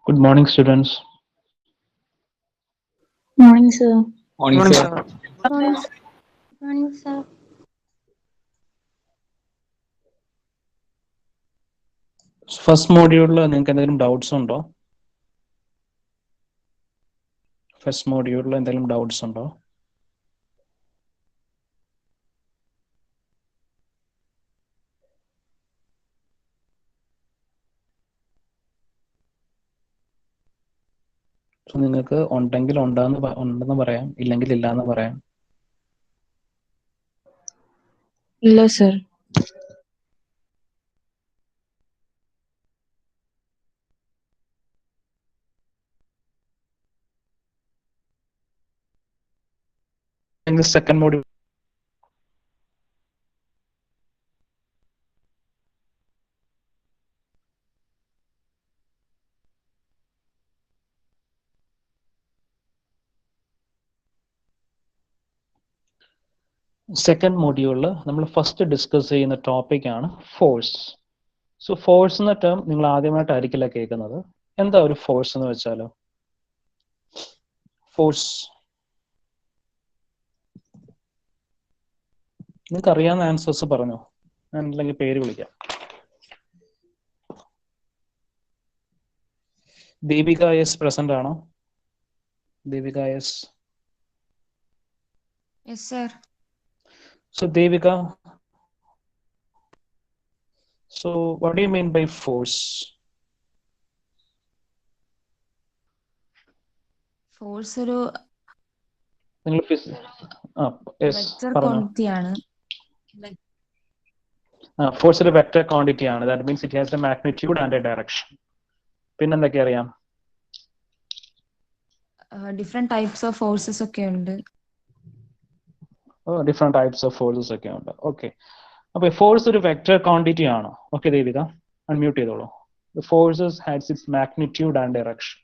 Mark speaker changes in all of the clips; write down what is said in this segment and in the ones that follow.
Speaker 1: Good morning, students.
Speaker 2: Morning, sir.
Speaker 3: Morning,
Speaker 4: Morning,
Speaker 3: sir.
Speaker 4: sir.
Speaker 2: Morning, sir. Morning, sir.
Speaker 1: First module, നിങ്ങൾക്ക് എന്തെങ്കിലും doubts ഉണ്ടോ? First മോഡ്യൂളിൽ എന്തെങ്കിലും doubts ഉണ്ടോ? നിങ്ങൾക്ക് ഉണ്ടെങ്കിൽ ഉണ്ടെന്ന് പറയാം, ഇല്ലെങ്കിൽ ഇല്ല എന്ന് പറയാം.
Speaker 2: ഇല്ല, sir.
Speaker 1: സെക്കൻഡ് മോഡ്യൂൾ നമ്മൾ ഫസ്റ്റ് ഡിസ്കസ് ചെയ്യുന്ന ടോപ്പിക്കാണ് ഫോഴ്സ്. സോ ഫോഴ്സ് എന്ന ടേം നിങ്ങൾ ആദ്യമായിട്ടായിരിക്കില്ല കേൾക്കുന്നത്. എന്താ ഒരു ഫോഴ്സ് എന്ന് വെച്ചാലോ? ഫോഴ്സ് നിങ്ങൾക്ക് അറിയാവുന്ന ആൻസേഴ്സ് പറഞ്ഞോ, ഞാൻ അല്ലെങ്കിൽ പേര് വിളിക്കാം. ദീപിക എസ് പ്രസന്റ് ആണോ? Deepika S.
Speaker 2: Yes, sir.
Speaker 1: So Devika, so what do you mean by force?
Speaker 2: Force ഒരു
Speaker 1: നിങ്ങൾ
Speaker 2: വെക്റ്റർ ക്വാണ്ടിറ്റി ആണ്.
Speaker 1: ഫോഴ്സ് ഒരു വെക്റ്റർ ക്വാണ്ടിറ്റി ആണ്. That means it has A magnitude and A direction. പിന്നെന്തൊക്കെ അറിയാം?
Speaker 2: ഡിഫറെന്റ് ടൈപ്സ് ഓഫ് ഫോഴ്സസ് ഒക്കെ ഉണ്ട്.
Speaker 1: Different types of forces ഒക്കെ ഉണ്ട്. ഓക്കെ, അപ്പൊ ഫോഴ്സ് ഒരു വെക്റ്റർ ക്വാണ്ടിറ്റി ആണോ? ഓക്കെ ദേവിക, അൺമ്യൂട്ട് ചെയ്തോളൂ. Forces has it's magnitude and direction.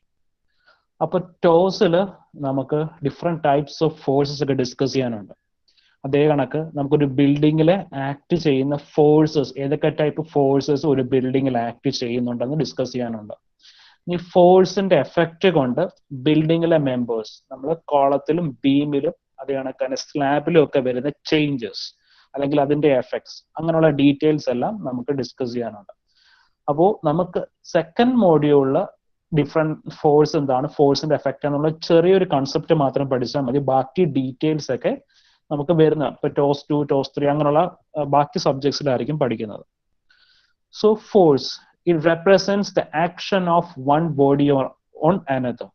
Speaker 1: അപ്പൊ ടോസിൽ നമുക്ക് ഡിഫറെന്റ് ടൈപ്സ് ഓഫ് ഫോഴ്സസ് ഒക്കെ ഡിസ്കസ് ചെയ്യാനുണ്ട്. അതേ കണക്ക് നമുക്കൊരു ബിൽഡിങ്ങിൽ ആക്ട് ചെയ്യുന്ന ഫോഴ്സസ്, ഏതൊക്കെ ടൈപ്പ് ഫോഴ്സസ് ഒരു ബിൽഡിങ്ങിൽ ആക്ട് ചെയ്യുന്നുണ്ടെന്ന് ഡിസ്കസ് ചെയ്യാനുണ്ട്. ഈ ഫോഴ്സിന്റെ എഫക്റ്റ് കൊണ്ട് ബിൽഡിങ്ങിലെ മെമ്പേഴ്സ്, നമ്മൾ കോളത്തിലും ബീമിലും അതേ കണക്ക് തന്നെ സ്ലാബിലും ഒക്കെ വരുന്ന ചേഞ്ചസ് അല്ലെങ്കിൽ അതിന്റെ എഫക്ട്സ്, അങ്ങനെയുള്ള ഡീറ്റെയിൽസ് എല്ലാം നമുക്ക് ഡിസ്കസ് ചെയ്യാനുണ്ട്. അപ്പോൾ നമുക്ക് സെക്കൻഡ് മോഡ്യൂളിൽ ഡിഫറെന്റ് ഫോഴ്സ് എന്താണ്, ഫോഴ്സിന്റെ എഫക്റ്റ് എന്നുള്ള ചെറിയൊരു കൺസെപ്റ്റ് മാത്രം പഠിച്ചാൽ മതി. ബാക്കി ഡീറ്റെയിൽസ് ഒക്കെ നമുക്ക് വരുന്ന ഇപ്പൊ ടോസ് 2, ടോസ് 3 അങ്ങനെയുള്ള ബാക്കി സബ്ജക്ട്സിലായിരിക്കും പഠിക്കുന്നത്. So force, it represents the action of one body on another.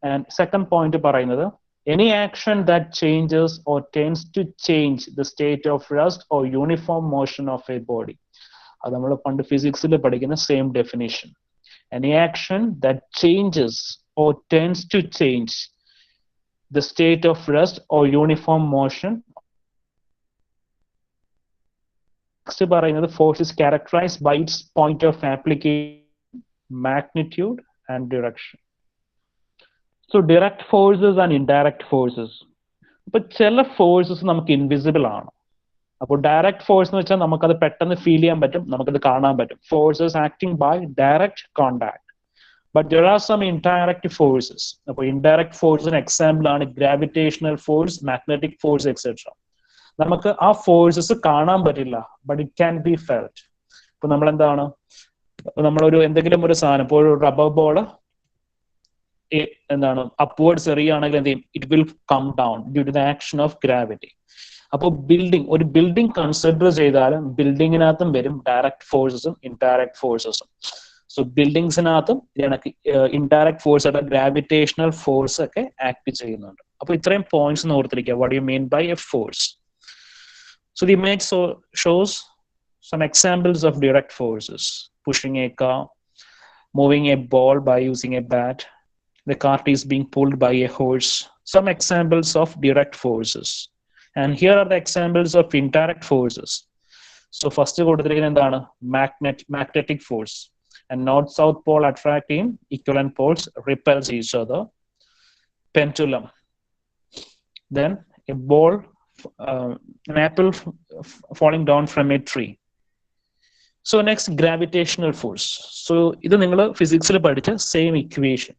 Speaker 1: And second point പറയുന്നത്, any action that changes or tends to change the state of rest or uniform motion of a body. അത് നമ്മൾ പണ്ട് ഫിസിക്സിൽ പഠിക്കുന്ന same definition. Any action that changes or tends to change the state of rest or uniform motion. Next പറയുന്നത്, force is characterized by its point of application, magnitude and direction. So direct forces and indirect forces. ഇപ്പൊ ചില forces നമുക്ക് invisible ആണ്. അപ്പോൾ direct force എന്ന് വെച്ചാൽ നമുക്കത് പെട്ടെന്ന് ഫീൽ ചെയ്യാൻ പറ്റും, നമുക്കത് കാണാൻ പറ്റും. Forces acting by direct contact. But there are some indirect forces. അപ്പോൾ ഇൻഡയറക്റ്റ് ഫോഴ്സിന് എക്സാമ്പിൾ ആണ് gravitational force, magnetic force etcetera. നമുക്ക് ആ ഫോഴ്സസ് കാണാൻ പറ്റില്ല, but it can be felt. ഇപ്പൊ നമ്മളെന്താണ്, നമ്മളൊരു എന്തെങ്കിലും ഒരു സാധനം, ഇപ്പോൾ ഒരു റബ്ബർ ബോൾ എന്താണ് അപ്വേർഡ്സ് എറിയുകയാണെങ്കിൽ എന്ത് ചെയ്യും? It will come down due to the action of gravity. അപ്പോൾ ഒരു ബിൽഡിംഗ് കൺസിഡർ ചെയ്താലും ബിൽഡിങ്ങിനകത്തും വരും ഡയറക്റ്റ് ഫോഴ്സസും ഇൻഡയറക്റ്റ് ഫോഴ്സസും. സോ ബിൽഡിങ്സിനകത്തും ഇൻഡയറക്റ്റ് ഫോഴ്സ് ആയിട്ട് ഗ്രാവിറ്റേഷണൽ ഫോഴ്സ് ഒക്കെ ആക്ട് ചെയ്യുന്നുണ്ട്. അപ്പൊ ഇത്രയും പോയിന്റ്സ് ഓർത്തിരിക്കുക. What you mean by a force? So the image shows some examples of direct forces: pushing a car, moving a ball by using a bat, the cart is being pulled by a horse. Some examples of direct forces. And here are the examples of indirect forces. So first കൊടുത്തിരിക്കുന്നത് എന്താണ്? Magnetic force. And north south pole attracting equivalent poles repels each other. Pendulum. Then a ball, an apple falling down from a tree. So next, gravitational force. So ഇത് നിങ്ങൾ ഫിസിക്സിൽ പഠിച്ച same equation.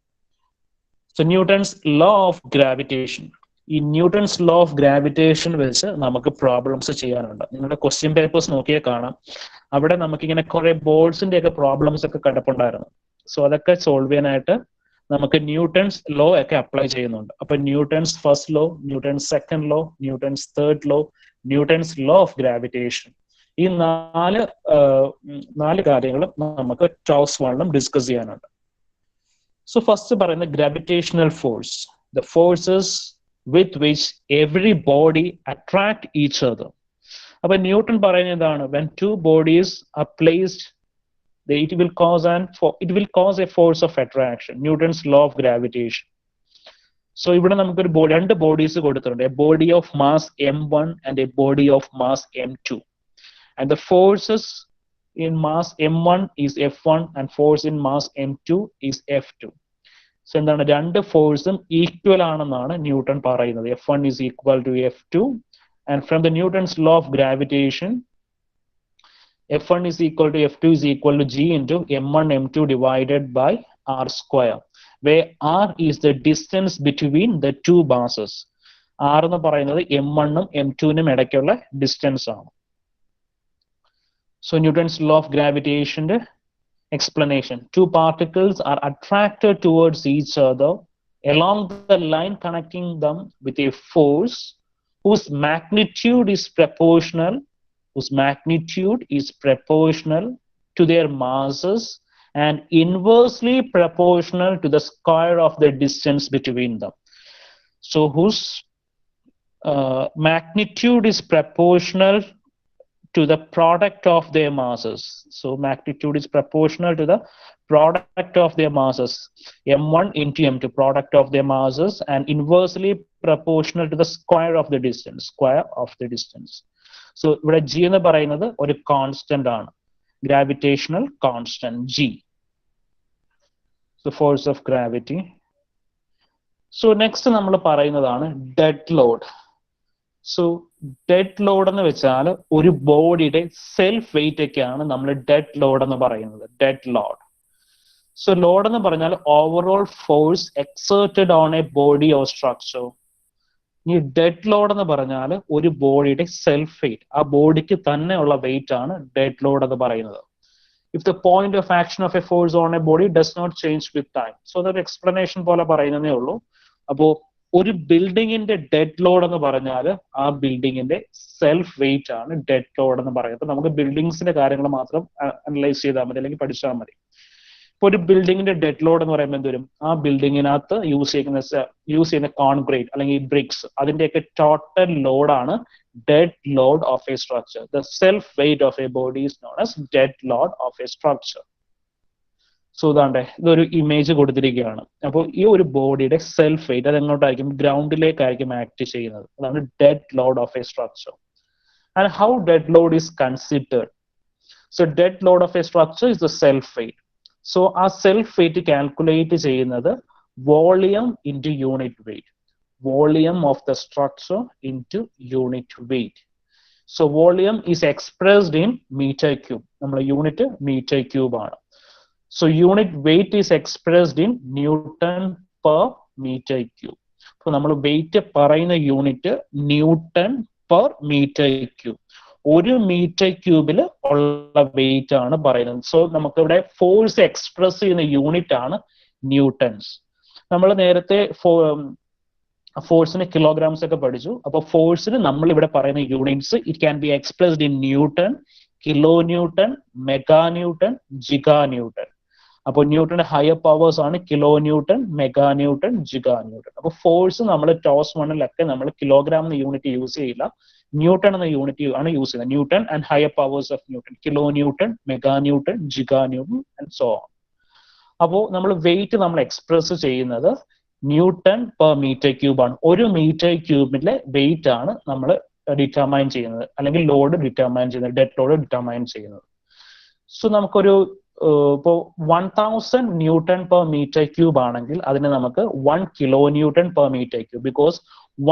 Speaker 1: So Newton's law of gravitation. ഈ Newton's law of gravitation വെച്ച് നമുക്ക് problems ചെയ്യാനുണ്ട്. നിങ്ങളുടെ question papers നോക്കിയാൽ കാണാം, അവിടെ നമുക്കിങ്ങനെ കുറെ ബോൾസിന്റെ ഒക്കെ പ്രോബ്ലംസ് ഒക്കെ കിടപ്പുണ്ടായിരുന്നു. സോ അതൊക്കെ സോൾവ് ചെയ്യാനായിട്ട് നമുക്ക് ന്യൂട്ടൺസ് ലോ ഒക്കെ അപ്ലൈ ചെയ്യുന്നുണ്ട്. അപ്പൊ Newton's first law, Newton's second law, Newton's third law, Newton's law of gravitation, ഈ നാല് കാര്യങ്ങളും നമുക്ക് ടോസ് 1 ഡിസ്കസ് ചെയ്യാനുണ്ട്. സോ ഫസ്റ്റ് പറയുന്നത് gravitational force, the forces with which every body attract each other. Appo Newton പറയുന്നത് എന്താണ്? When two bodies are placed, it will cause a force of attraction. Newton's law of gravitation. So ഇവിടെ നമുക്ക് രണ്ട് bodies കൊടുത്തിട്ടുണ്ട്, a body of mass m1 and a body of mass m2, and the forces in mass m1 is f1 and force in mass m2 is f2. So എന്താണ്? രണ്ട് ഫോഴ്സും equal ആണെന്നാണ് newton പറയുന്നത്. F1 is equal to F2, and from the Newton's law of gravitation, F1 is equal to F2 is equal to G into m1 m2 divided by r square, where r is the distance between the two masses. R എന്ന് പറയുന്നത് m1 ഉം m2 നും ഇടയ്ക്കുള്ള distance ആണ്. So Newton's law of gravitation explanation: two particles are attracted towards each other along the line connecting them with a force whose magnitude is proportional to their masses and inversely proportional to the square of the distance between them. So whose magnitude is proportional to the product of their masses. So magnitude is proportional to the product of their masses, m1 into m2, product of their masses, and inversely proportional to the square of the distance. So ഇവിടെ g എന്ന് പറയുന്നത് ഒരു constant ആണ്, gravitational constant g. So force of gravity. So next നമ്മൾ പറയുന്നതാണ് dead load. So dead load എന്ന് വെച്ചാൽ ഒരു ബോഡിയുടെ സെൽഫ് വെയിറ്റ് ഒക്കെയാണ് നമ്മൾ ഡെഡ് ലോഡ് എന്ന് പറയുന്നത്, ഡെഡ് ലോഡ്. സോ ലോഡ് എന്ന് പറഞ്ഞാൽ overall force exerted on a body or structure. ഈ ഡെഡ് ലോഡ് എന്ന് പറഞ്ഞാൽ ഒരു ബോഡിയുടെ സെൽഫ് വെയിറ്റ്, ആ ബോഡിക്ക് തന്നെ ഉള്ള വെയിറ്റ് ആണ് ഡെഡ് ലോഡ് എന്ന് പറയുന്നത്. If the point of action of a force on a body does not change with time. So അതൊരു എക്സ്പ്ലനേഷൻ പോലെ പറയുന്നതേ ഉള്ളൂ. അപ്പോ ഒരു ബിൽഡിങ്ങിന്റെ ഡെഡ് ലോഡ് എന്ന് പറഞ്ഞാൽ ആ ബിൽഡിങ്ങിന്റെ സെൽഫ് വെയിറ്റ് ആണ് ഡെഡ് ലോഡ് എന്ന് പറയുന്നത്. നമുക്ക് ബിൽഡിങ്സിന്റെ കാര്യങ്ങൾ മാത്രം അനലൈസ് ചെയ്താൽ മതി, അല്ലെങ്കിൽ പഠിച്ചാൽ മതി. ഇപ്പൊ ഒരു ബിൽഡിങ്ങിന്റെ ഡെഡ് ലോഡ് എന്ന് പറയുമ്പോൾ എന്തുവരും? ആ ബിൽഡിങ്ങിനകത്ത് യൂസ് ചെയ്യുന്ന കോൺക്രീറ്റ് അല്ലെങ്കിൽ ബ്രിക്സ്, അതിന്റെയൊക്കെ ടോട്ടൽ ലോഡാണ് dead load of a structure. The self weight of a body is known as dead load of a structure. So ഇതാണ്ടേ, ഇതൊരു ഇമേജ് കൊടുത്തിരിക്കുകയാണ്. അപ്പോൾ ഈ ഒരു ബോഡിയുടെ സെൽഫ് വെയിറ്റ് അത് എങ്ങോട്ടായിരിക്കും? ഗ്രൗണ്ടിലേക്കായിരിക്കും ആക്ട് ചെയ്യുന്നത്. അതാണ് dead load of a structure. And how dead load is considered? So dead load of a structure is the self weight. So ആ സെൽഫ് വെയിറ്റ് കാൽക്കുലേറ്റ് ചെയ്യുന്നത് volume into unit weight, volume of the structure into unit weight. So volume is expressed in metre cube. നമ്മുടെ unit metre cube ആണ്. So unit weight is expressed in Newton per meter cube. So നമ്മൾ weight പറയുന്ന unit newton per metre cube. ഒരു metre ക്യൂബിൽ ഉള്ള weight ആണ് പറയുന്നത്. So നമുക്കിവിടെ ഫോഴ്സ് എക്സ്പ്രസ് ചെയ്യുന്ന യൂണിറ്റ് ആണ് ന്യൂട്ടൺസ്. നമ്മൾ നേരത്തെ ഫോഴ്സിന് കിലോഗ്രാംസ് ഒക്കെ പഠിച്ചു. അപ്പൊ ഫോഴ്സിന് നമ്മൾ ഇവിടെ പറയുന്ന units it can be expressed in newton, kilo newton, mega newton, giga newton. അപ്പോൾ ന്യൂട്ടന്റെ ഹയർ പവേഴ്സ് ആണ് kilo newton, mega newton, giga newton. അപ്പോൾ ഫോഴ്സ് നമ്മൾ ടോസ് 1 നമ്മൾ കിലോഗ്രാം എന്ന യൂണിറ്റ് യൂസ് ചെയ്യില്ല, ന്യൂട്ടൺ എന്ന യൂണിറ്റ് ആണ് യൂസ് ചെയ്യുന്നത്. Newton and higher powers of newton, kilo newton, mega newton, giga newton and so on. അപ്പോൾ നമ്മൾ വെയിറ്റ് നമ്മൾ എക്സ്പ്രസ് ചെയ്യുന്നത് ന്യൂട്ടൺ പെർ മീറ്റർ ക്യൂബ് ആണ്. ഒരു മീറ്റർ ക്യൂബിലെ വെയിറ്റ് ആണ് നമ്മൾ ഡിറ്റർമൈൻ ചെയ്യുന്നത്, അല്ലെങ്കിൽ ലോഡ് ഡിറ്റർമൈൻ ചെയ്യുന്നത്, ഡെഡ് ലോഡ് ഡിറ്റർമൈൻ ചെയ്യുന്നത്. സോ നമുക്കൊരു ഇപ്പോൾ 1000 ന്യൂട്ടൺ പെർ മീറ്റർ ക്യൂബ് ആണെങ്കിൽ അതിന് നമുക്ക് 1 kilo newton per metre cube, because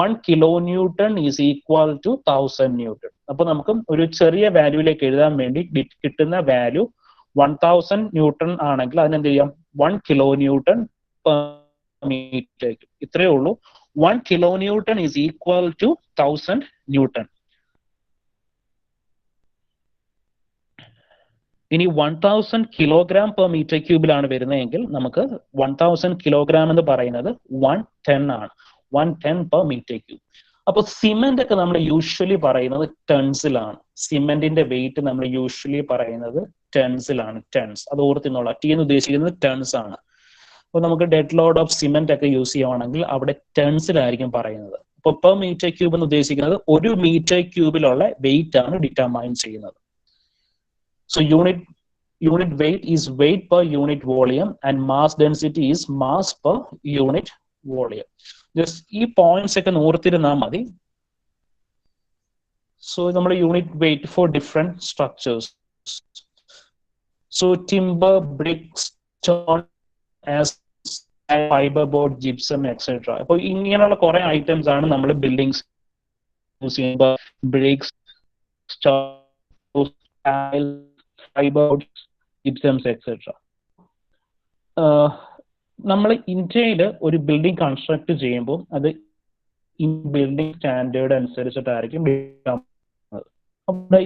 Speaker 1: 1 kilo newton is equal to 1000 newton. അപ്പോൾ നമുക്ക് ഒരു ചെറിയ വാല്യൂയിലേക്ക് എഴുതാൻ വേണ്ടി കിട്ടുന്ന വാല്യൂ 1000 ന്യൂട്ടൺ ആണെങ്കിൽ അതിനെന്ത് ചെയ്യാം 1 കിലോ ന്യൂട്ടൺ പെർ മീറ്റർ. ഇത്രയേ ഉള്ളൂ. 1 kilo newton is equal to 1000 newton. ഇനി 1000 കിലോഗ്രാം പെർ മീറ്റർ ക്യൂബിലാണ് വരുന്നതെങ്കിൽ നമുക്ക് 1000 കിലോഗ്രാം എന്ന് പറയുന്നത് 110 ആണ്. 110 പെർ മീറ്റർ ക്യൂബ്. അപ്പോൾ സിമെന്റ് ഒക്കെ നമ്മൾ യൂഷ്വലി പറയുന്നത് ടൺസിലാണ്. സിമെന്റിന്റെ വെയിറ്റ് നമ്മൾ യൂഷ്വലി പറയുന്നത് ടൺസിലാണ്. ടൺസ്, അത് ഓർത്തിന്നോളാം. ടി എന്ന് ഉദ്ദേശിക്കുന്നത് ടൺസ് ആണ്. അപ്പോൾ നമുക്ക് ഡെഡ് ലോഡ് ഓഫ് സിമെന്റ് ഒക്കെ യൂസ് ചെയ്യുവാണെങ്കിൽ അവിടെ ടൺസിലായിരിക്കും പറയുന്നത്. അപ്പോൾ പെർ മീറ്റർ ക്യൂബ് എന്ന് ഉദ്ദേശിക്കുന്നത് ഒരു മീറ്റർ ക്യൂബിലുള്ള വെയിറ്റ് ആണ് ഡിറ്റർമൈൻ ചെയ്യുന്നത്. So unit weight is weight per unit volume and mass density is mass per unit volume. Just ഈ points ഒക്കെ ഓർത്തിരുന്നാൽ മതി. So നമ്മുടെ unit weight for different structures. So timber, bricks, stone, as fiberboard, gypsum, etc. അപ്പോൾ ഇങ്ങനെയുള്ള കുറെ items ആണ് നമ്മൾ buildings use ചെയ്യുമ്പോൾ bricks, stone, fiberboards, gypsums, etc. നമ്മൾ ഇന്ത്യയിൽ ഒരു ബിൽഡിംഗ് കൺസ്ട്രക്ട് ചെയ്യുമ്പോൾ അത് ബിൽഡിംഗ് സ്റ്റാൻഡേർഡ് അനുസരിച്ചിട്ടായിരിക്കും.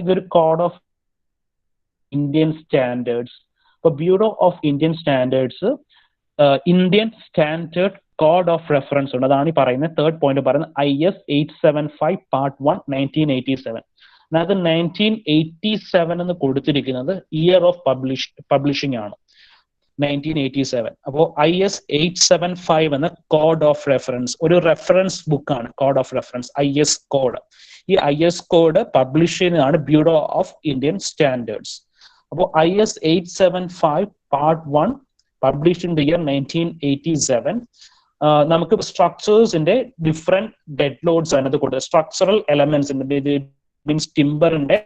Speaker 1: ഇതൊരു കോഡ് ഓഫ് ഇന്ത്യൻ സ്റ്റാൻഡേർഡ്സ്. ഇപ്പൊ bureau of Indian standards Indian standard code of reference ഉണ്ട്. അതാണ് ഈ പറയുന്നത് തേർഡ് പോയിന്റ് പറയുന്നത് IS 875 Part 1 1987. അതിനകത്ത് 1987 എന്ന് കൊടുത്തിരിക്കുന്നത് ഇയർ ഓഫ് പബ്ലിഷിംഗ് ആണ്, 1987. അപ്പോൾ IS 875 എന്ന കോഡ് ഓഫ് റെഫറൻസ് ഒരു റെഫറൻസ് ബുക്കാണ്. Code of reference IS code. ഈ IS കോഡ് പബ്ലിഷ് ചെയ്യുന്നതാണ് ബ്യൂറോ ഓഫ് ഇന്ത്യൻ സ്റ്റാൻഡേർഡ്സ്. അപ്പോൾ IS 875 Part 1 published in the year 1987. നമുക്ക് സ്ട്രക്ചേഴ്സിന്റെ ഡിഫറെന്റ് ഡെഡ് ലോഡ്സ് അതിനകത്ത് കൊടുത്തത്. സ്ട്രക്ചറൽ എലമെന്റ്സ് മീൻസ് ടിമ്പറിന്റെ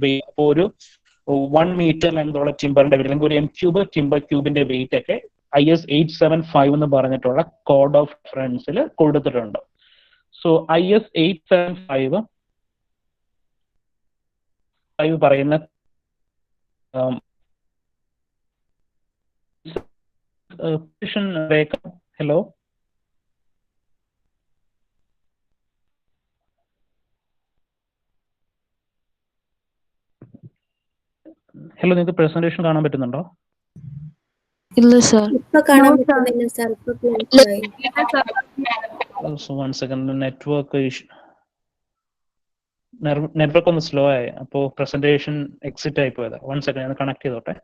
Speaker 1: വെയിറ്റ്, ഒരു 1 മീറ്റർ ലെങ്തുള്ള ടിമ്പറിന്റെ വെയിറ്റ് അല്ലെങ്കിൽ ഒരു M³ ടിമ്പർ ക്യൂബിന്റെ വെയിറ്റ് ഒക്കെ IS 875 എന്ന് പറഞ്ഞിട്ടുള്ള കോഡ് ഓഫ് റെഫറൻസിൽ കൊടുത്തിട്ടുണ്ട്. സോ IS 875 പറയുന്ന ഹലോ ഹലോ, നിങ്ങൾക്ക് പ്രസന്റേഷൻ കാണാൻ പറ്റുന്നുണ്ടോ?
Speaker 2: ഇല്ല സർ.
Speaker 3: ഇപ്പൊ കാണാൻ പറ്റുന്നില്ല സർ. ഇപ്പൊ clear.
Speaker 1: So one second, network ഒന്ന് സ്ലോ ആയി, അപ്പോൾ പ്രസന്റേഷൻ എക്സിറ്റ് ആയി പോയതാ. വൺ സെക്കൻഡ്, ഞാൻ കണക്ട് ചെയ്തോട്ടെ.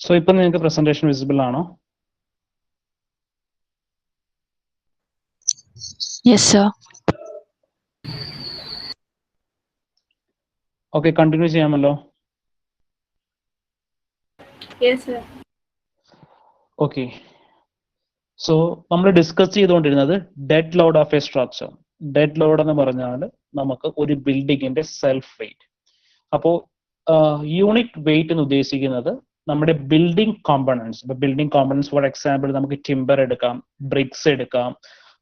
Speaker 1: സോ ഇപ്പൊ നിങ്ങൾക്ക് പ്രസന്റേഷൻ വിസിബിൾ ആണോ?
Speaker 2: Yes sir.
Speaker 1: ഓക്കെ, കണ്ടിന്യൂ ചെയ്യാമല്ലോ.
Speaker 3: Yes, sir.
Speaker 1: ഓക്കെ, സോ നമ്മൾ ഡിസ്കസ് ചെയ്തുകൊണ്ടിരുന്നത് dead load of a structure. Dead load എന്ന് പറഞ്ഞാൽ നമുക്ക് ഒരു ബിൽഡിങ്ങിന്റെ സെൽഫ് വെയിറ്റ്. അപ്പോൾ യൂണിറ്റ് വെയിറ്റ് എന്ന് ഉദ്ദേശിക്കുന്നത് നമ്മുടെ ബിൽഡിംഗ് കോമ്പണൻസ്. ഇപ്പൊ ബിൽഡിംഗ് കോമ്പണൻസ് ഫോർ എക്സാമ്പിൾ നമുക്ക് ടിമ്പർ എടുക്കാം, ബ്രിക്സ് എടുക്കാം.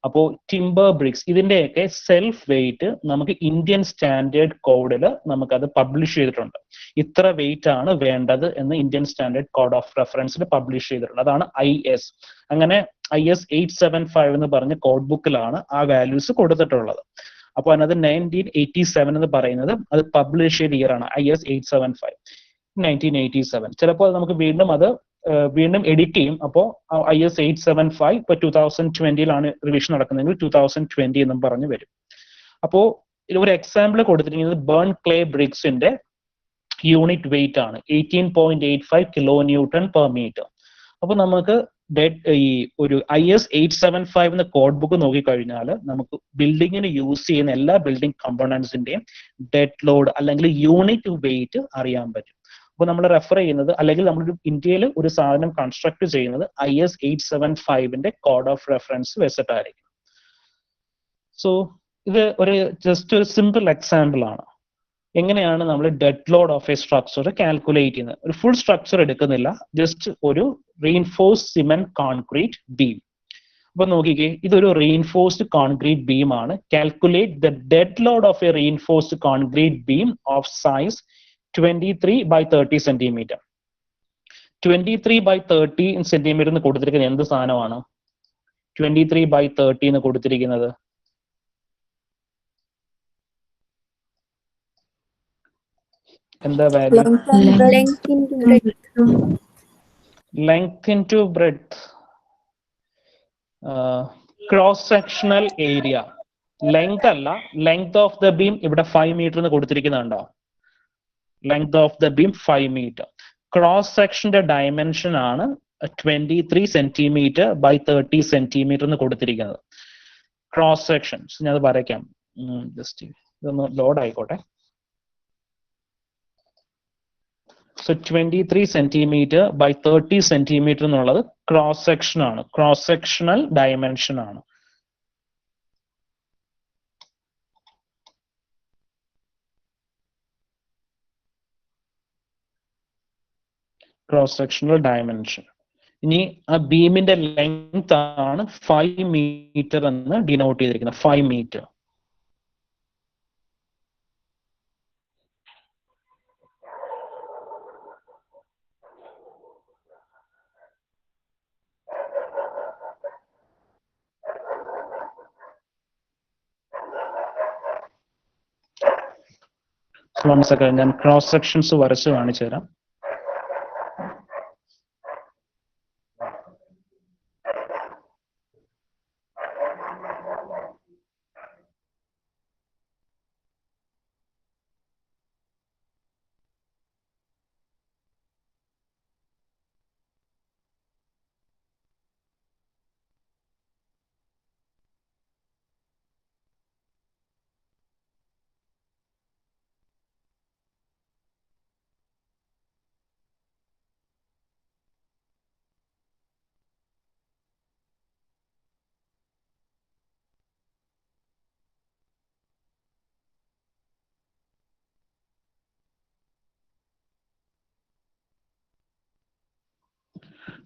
Speaker 1: അപ്പോൾ ടിമ്പർ, ബ്രിക്സ് ഇതിന്റെയൊക്കെ സെൽഫ് വെയിറ്റ് നമുക്ക് ഇന്ത്യൻ സ്റ്റാൻഡേർഡ് കോഡിൽ നമുക്കത് പബ്ലിഷ് ചെയ്തിട്ടുണ്ട്. ഇത്ര വെയിറ്റ് ആണ് വേണ്ടത് എന്ന് ഇന്ത്യൻ സ്റ്റാൻഡേർഡ് കോഡ് ഓഫ് റെഫറൻസിൽ പബ്ലിഷ് ചെയ്തിട്ടുണ്ട്. അതാണ് IS. അങ്ങനെ IS 875 എന്ന് പറഞ്ഞ കോഡ് ബുക്കിലാണ് ആ വാല്യൂസ് കൊടുത്തിട്ടുള്ളത്. അപ്പോൾ അതിനകത്ത് 1987 എന്ന് പറയുന്നത് അത് പബ്ലിഷ് ചെയ്ത ഇയർ ആണ്. IS 875 1987. ചിലപ്പോൾ നമുക്ക് വീണ്ടും എഡിറ്റ് ചെയ്യും. അപ്പോൾ IS 875 ഇപ്പൊ 2020 റിവിഷൻ നടക്കുന്നതെങ്കിൽ 2020 എന്നും പറഞ്ഞു വരും. അപ്പോൾ ഒരു എക്സാമ്പിൾ കൊടുത്തിരിക്കുന്നത് ബേൺ ക്ലേ ബ്രിക്സിന്റെ യൂണിറ്റ് വെയിറ്റ് ആണ് 18.85 kN/m. അപ്പൊ നമുക്ക് ഈ ഒരു IS 875 എന്ന കോഡ് ബുക്ക് നോക്കിക്കഴിഞ്ഞാൽ നമുക്ക് ബിൽഡിങ്ങിന് യൂസ് ചെയ്യുന്ന എല്ലാ ബിൽഡിംഗ് കമ്പോണൻസിന്റെയും ഡെഡ് ലോഡ് അല്ലെങ്കിൽ യൂണിറ്റ് വെയിറ്റ് അറിയാൻ പറ്റും. അപ്പോൾ നമ്മൾ റെഫർ ചെയ്യുന്നത് അല്ലെങ്കിൽ നമ്മൾ ഇന്ത്യയിൽ ഒരു സാധനം കൺസ്ട്രക്ട് ചെയ്യുന്നത് IS 875ന്റെ കോഡ് ഓഫ് റെഫറൻസ് വെച്ചിട്ടായിരിക്കും. സോ ഇത് ജസ്റ്റ് ഒരു സിമ്പിൾ എക്സാമ്പിൾ ആണ്. എങ്ങനെയാണ് നമ്മൾ dead load of a structure calculate ചെയ്യുന്നത്. ഒരു ഫുൾ സ്ട്രക്ചർ എടുക്കുന്നില്ല, ജസ്റ്റ് ഒരു റീഇൻഫോഴ്സ്ഡ് സിമെന്റ് കോൺക്രീറ്റ് ബീം. അപ്പൊ നോക്കിക്കേ, ഇതൊരു റീഇൻഫോഴ്സ്ഡ് കോൺക്രീറ്റ് ബീം ആണ്. Calculate the dead load of a reinforced concrete beam of size 23/30 cm. 23/30 cm എന്ന് കൊടുത്തിരിക്കുന്നത് എന്ത് സാധനമാണ്? 23/30 എന്ന് കൊടുത്തിരിക്കുന്നത് എന്താ value? Length into breadth. Cross sectional area. Length അല്ല, ലെങ്ത് ഓഫ് ദ ബീം ഇവിടെ 5 മീറ്റർ എന്ന് കൊടുത്തിരിക്കുന്നുണ്ടോ? Length of the beam 5 metre. Cross സെക്ഷന്റെ ഡയമെൻഷൻ ആണ് 23 cm/30 cm എന്ന് കൊടുത്തിരിക്കുന്നത്. ക്രോസ് സെക്ഷൻസ് ഞാൻ അത് വരയ്ക്കാം, ജസ്റ്റ് ഇതൊന്ന് ലോഡ് ആയിക്കോട്ടെ. സോ 23 cm/30 cm എന്നുള്ളത് ക്രോസ് സെക്ഷൻ ആണ്, ക്രോസ് സെക്ഷണൽ ഡയമെൻഷൻ ആണ്. Cross sectional dimension. ഇനി ആ ബീമിന്റെ ലെങ്ത് ആണ് 5 മീറ്റർ എന്ന് ഡിനോട്ട് ചെയ്തിരിക്കുന്നത്. 5 മീറ്റർ. വൺ സെക്കൻഡ്, ഞാൻ ക്രോസ് സെക്ഷൻസ് വരച്ച് കാണിച്ചു തരാം.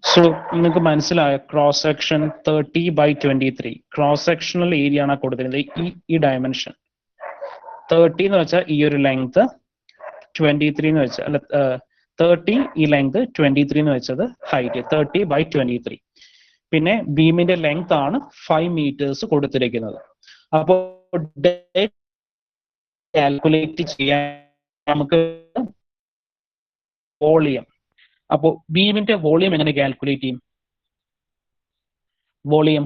Speaker 1: സോ നിങ്ങൾക്ക് മനസ്സിലായ cross section 30/23 cross sectional area ആണ് കൊടുത്തിരുന്നത്. ഈ ഡയമെൻഷൻ 30 എന്ന് വെച്ചാൽ ഈ ഒരു ലെങ്ത്, 23 എന്ന് വെച്ചാൽ അല്ല 30 ഈ ലെങ്ത്, 23 എന്ന് വെച്ചത് ഹൈറ്റ്. 30/23. പിന്നെ ബീമിന്റെ ലെങ്ത് ആണ് 5 മീറ്റേഴ്സ് കൊടുത്തിരിക്കുന്നത്. അപ്പോൾ കാൽക്കുലേറ്റ് ചെയ്യാൻ നമുക്ക് വോളിയം. അപ്പോൾ ബീമിന്റെ വോളിയം എങ്ങനെ കാൽക്കുലേറ്റ് ചെയ്യും? വോളിയം,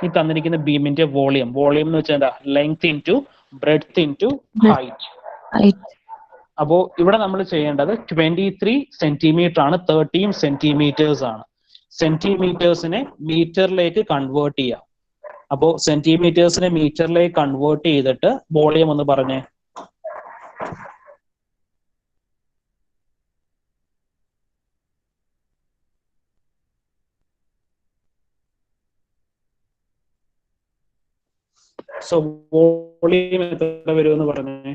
Speaker 1: ഈ തന്നിരിക്കുന്ന ബീമിന്റെ വോളിയം എന്ന് വെച്ചാൽ എന്താ? Length into breadth into height. അപ്പോൾ ഇവിടെ നമ്മൾ ചെയ്യേണ്ടത് 23 സെന്റിമീറ്റർ ആണ്, 13 സെന്റിമീറ്റേഴ്സ് ആണ്. സെന്റിമീറ്റേഴ്സിനെ മീറ്ററിലേക്ക് കൺവേർട്ട് ചെയ്യാം. അപ്പോൾ സെന്റിമീറ്റേഴ്സിനെ മീറ്ററിലേക്ക് കൺവേർട്ട് ചെയ്തിട്ട് വോളിയം ഒന്ന് പറഞ്ഞേ. സോ വോളിയം എത്ര വരുമെന്ന് പറഞ്ഞേ?